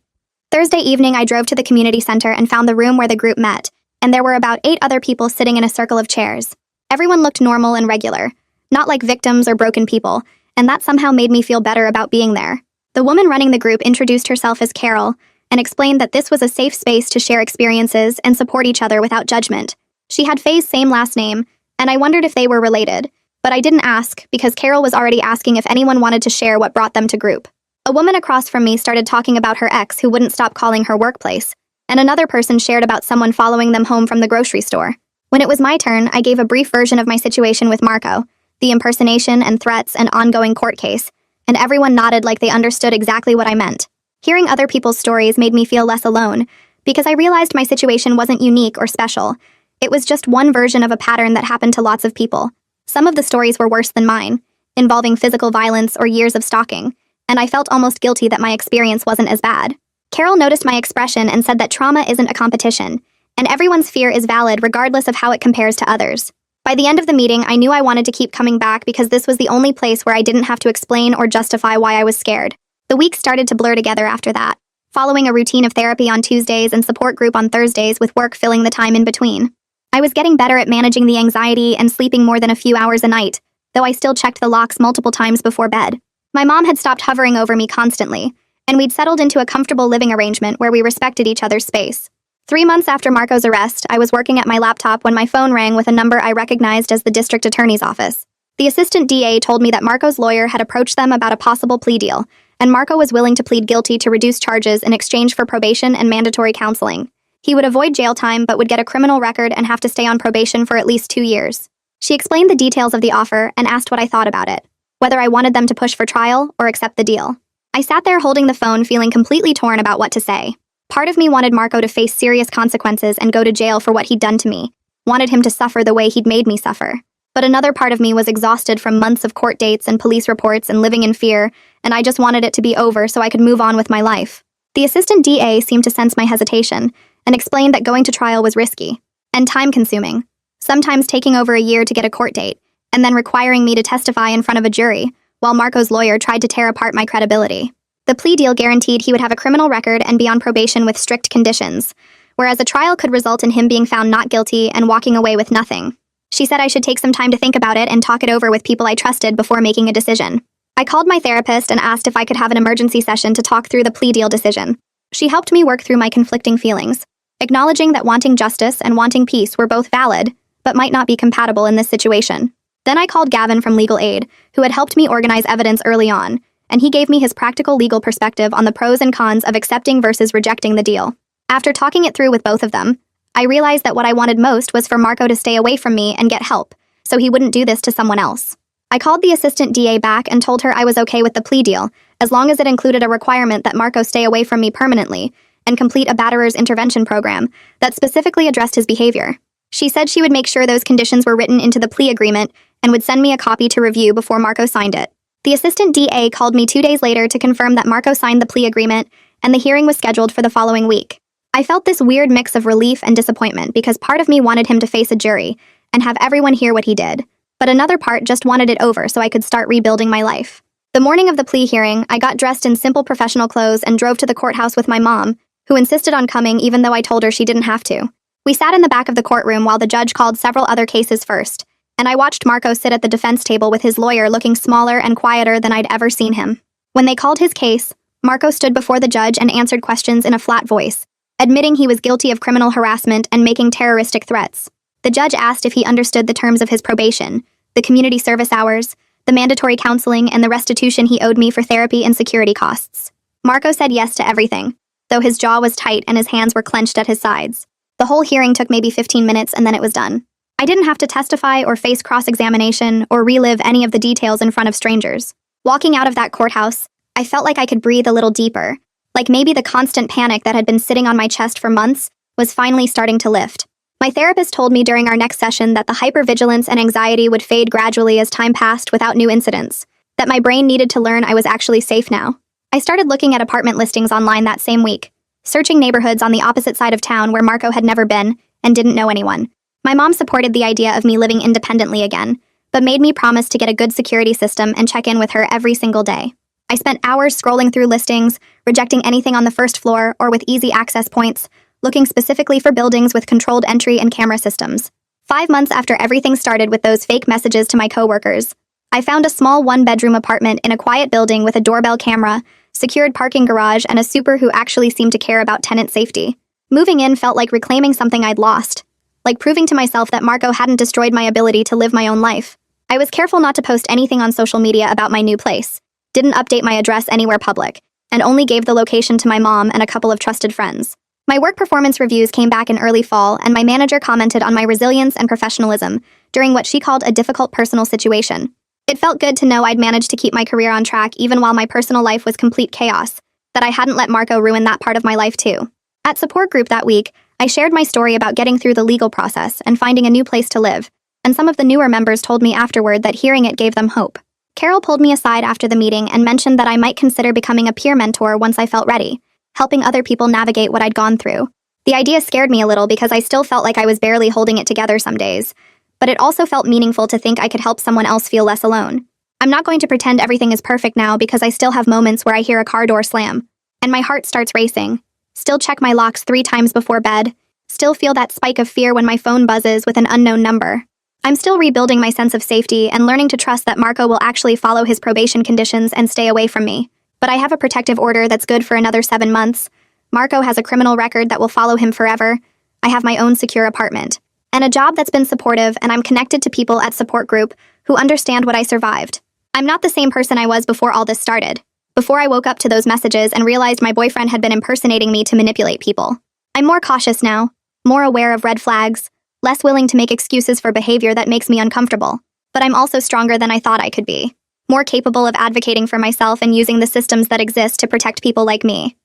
Thursday evening, I drove to the community center and found the room where the group met, and there were about 8 other people sitting in a circle of chairs. Everyone looked normal and regular, not like victims or broken people, and that somehow made me feel better about being there. The woman running the group introduced herself as Carol and explained that this was a safe space to share experiences and support each other without judgment. She had Faye's same last name, and I wondered if they were related, but I didn't ask because Carol was already asking if anyone wanted to share what brought them to group. A woman across from me started talking about her ex who wouldn't stop calling her workplace, and another person shared about someone following them home from the grocery store. When it was my turn, I gave a brief version of my situation with Marco, the impersonation and threats and ongoing court case, and everyone nodded like they understood exactly what I meant. Hearing other people's stories made me feel less alone, because I realized my situation wasn't unique or special. It was just one version of a pattern that happened to lots of people. Some of the stories were worse than mine, involving physical violence or years of stalking, and I felt almost guilty that my experience wasn't as bad. Carol noticed my expression and said that trauma isn't a competition, and everyone's fear is valid regardless of how it compares to others. By the end of the meeting, I knew I wanted to keep coming back because this was the only place where I didn't have to explain or justify why I was scared. The week started to blur together after that, following a routine of therapy on Tuesdays and support group on Thursdays with work filling the time in between. I was getting better at managing the anxiety and sleeping more than a few hours a night, though I still checked the locks multiple times before bed. My mom had stopped hovering over me constantly, and we'd settled into a comfortable living arrangement where we respected each other's space. 3 months after Marco's arrest, I was working at my laptop when my phone rang with a number I recognized as the district attorney's office. The assistant DA told me that Marco's lawyer had approached them about a possible plea deal, and Marco was willing to plead guilty to reduce charges in exchange for probation and mandatory counseling. He would avoid jail time but would get a criminal record and have to stay on probation for at least 2 years. She explained the details of the offer and asked what I thought about it, whether I wanted them to push for trial or accept the deal. I sat there holding the phone feeling completely torn about what to say. Part of me wanted Marco to face serious consequences and go to jail for what he'd done to me, wanted him to suffer the way he'd made me suffer. But another part of me was exhausted from months of court dates and police reports and living in fear, and I just wanted it to be over so I could move on with my life. The assistant DA seemed to sense my hesitation and explained that going to trial was risky and time-consuming, sometimes taking over a year to get a court date, and then requiring me to testify in front of a jury, while Marco's lawyer tried to tear apart my credibility. The plea deal guaranteed he would have a criminal record and be on probation with strict conditions, whereas a trial could result in him being found not guilty and walking away with nothing. She said I should take some time to think about it and talk it over with people I trusted before making a decision. I called my therapist and asked if I could have an emergency session to talk through the plea deal decision. She helped me work through my conflicting feelings, acknowledging that wanting justice and wanting peace were both valid, but might not be compatible in this situation. Then I called Gavin from Legal Aid, who had helped me organize evidence early on, and he gave me his practical legal perspective on the pros and cons of accepting versus rejecting the deal. After talking it through with both of them, I realized that what I wanted most was for Marco to stay away from me and get help, so he wouldn't do this to someone else. I called the assistant DA back and told her I was okay with the plea deal, as long as it included a requirement that Marco stay away from me permanently and complete a batterer's intervention program that specifically addressed his behavior. She said she would make sure those conditions were written into the plea agreement and would send me a copy to review before Marco signed it. The assistant DA called me 2 days later to confirm that Marco signed the plea agreement, and the hearing was scheduled for the following week. I felt this weird mix of relief and disappointment because part of me wanted him to face a jury and have everyone hear what he did, but another part just wanted it over so I could start rebuilding my life. The morning of the plea hearing, I got dressed in simple professional clothes and drove to the courthouse with my mom, who insisted on coming even though I told her she didn't have to. We sat in the back of the courtroom while the judge called several other cases first, and I watched Marco sit at the defense table with his lawyer looking smaller and quieter than I'd ever seen him. When they called his case, Marco stood before the judge and answered questions in a flat voice, admitting he was guilty of criminal harassment and making terroristic threats. The judge asked if he understood the terms of his probation, the community service hours, the mandatory counseling, and the restitution he owed me for therapy and security costs. Marco said yes to everything, though his jaw was tight and his hands were clenched at his sides. The whole hearing took maybe 15 minutes and then it was done. I didn't have to testify or face cross-examination or relive any of the details in front of strangers. Walking out of that courthouse, I felt like I could breathe a little deeper, like maybe the constant panic that had been sitting on my chest for months was finally starting to lift. My therapist told me during our next session that the hypervigilance and anxiety would fade gradually as time passed without new incidents, that my brain needed to learn I was actually safe now. I started looking at apartment listings online that same week, searching neighborhoods on the opposite side of town where Marco had never been and didn't know anyone. My mom supported the idea of me living independently again, but made me promise to get a good security system and check in with her every single day. I spent hours scrolling through listings, rejecting anything on the first floor or with easy access points, looking specifically for buildings with controlled entry and camera systems. 5 months after everything started with those fake messages to my coworkers, I found a small one-bedroom apartment in a quiet building with a doorbell camera, secured parking garage, and a super who actually seemed to care about tenant safety. Moving in felt like reclaiming something I'd lost, like proving to myself that Marco hadn't destroyed my ability to live my own life. I was careful not to post anything on social media about my new place, didn't update my address anywhere public, and only gave the location to my mom and a couple of trusted friends. My work performance reviews came back in early fall, and my manager commented on my resilience and professionalism during what she called a difficult personal situation. It felt good to know I'd managed to keep my career on track even while my personal life was complete chaos, that I hadn't let Marco ruin that part of my life too. At support group that week, I shared my story about getting through the legal process and finding a new place to live, and some of the newer members told me afterward that hearing it gave them hope. Carol pulled me aside after the meeting and mentioned that I might consider becoming a peer mentor once I felt ready, helping other people navigate what I'd gone through. The idea scared me a little because I still felt like I was barely holding it together some days, but it also felt meaningful to think I could help someone else feel less alone. I'm not going to pretend everything is perfect now because I still have moments where I hear a car door slam, and my heart starts racing. Still check my locks 3 times before bed. Still feel that spike of fear when my phone buzzes with an unknown number. I'm still rebuilding my sense of safety and learning to trust that Marco will actually follow his probation conditions and stay away from me. But I have a protective order that's good for another 7 months. Marco has a criminal record that will follow him forever. I have my own secure apartment, and a job that's been supportive, and I'm connected to people at support group who understand what I survived. I'm not the same person I was before all this started, before I woke up to those messages and realized my boyfriend had been impersonating me to manipulate people. I'm more cautious now, more aware of red flags, less willing to make excuses for behavior that makes me uncomfortable. But I'm also stronger than I thought I could be, more capable of advocating for myself and using the systems that exist to protect people like me.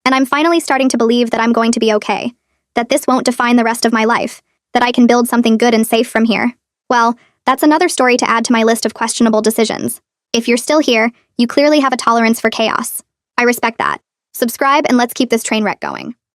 And I'm finally starting to believe that I'm going to be okay, that this won't define the rest of my life, that I can build something good and safe from here. Well, that's another story to add to my list of questionable decisions. If you're still here, you clearly have a tolerance for chaos. I respect that. Subscribe and let's keep this train wreck going.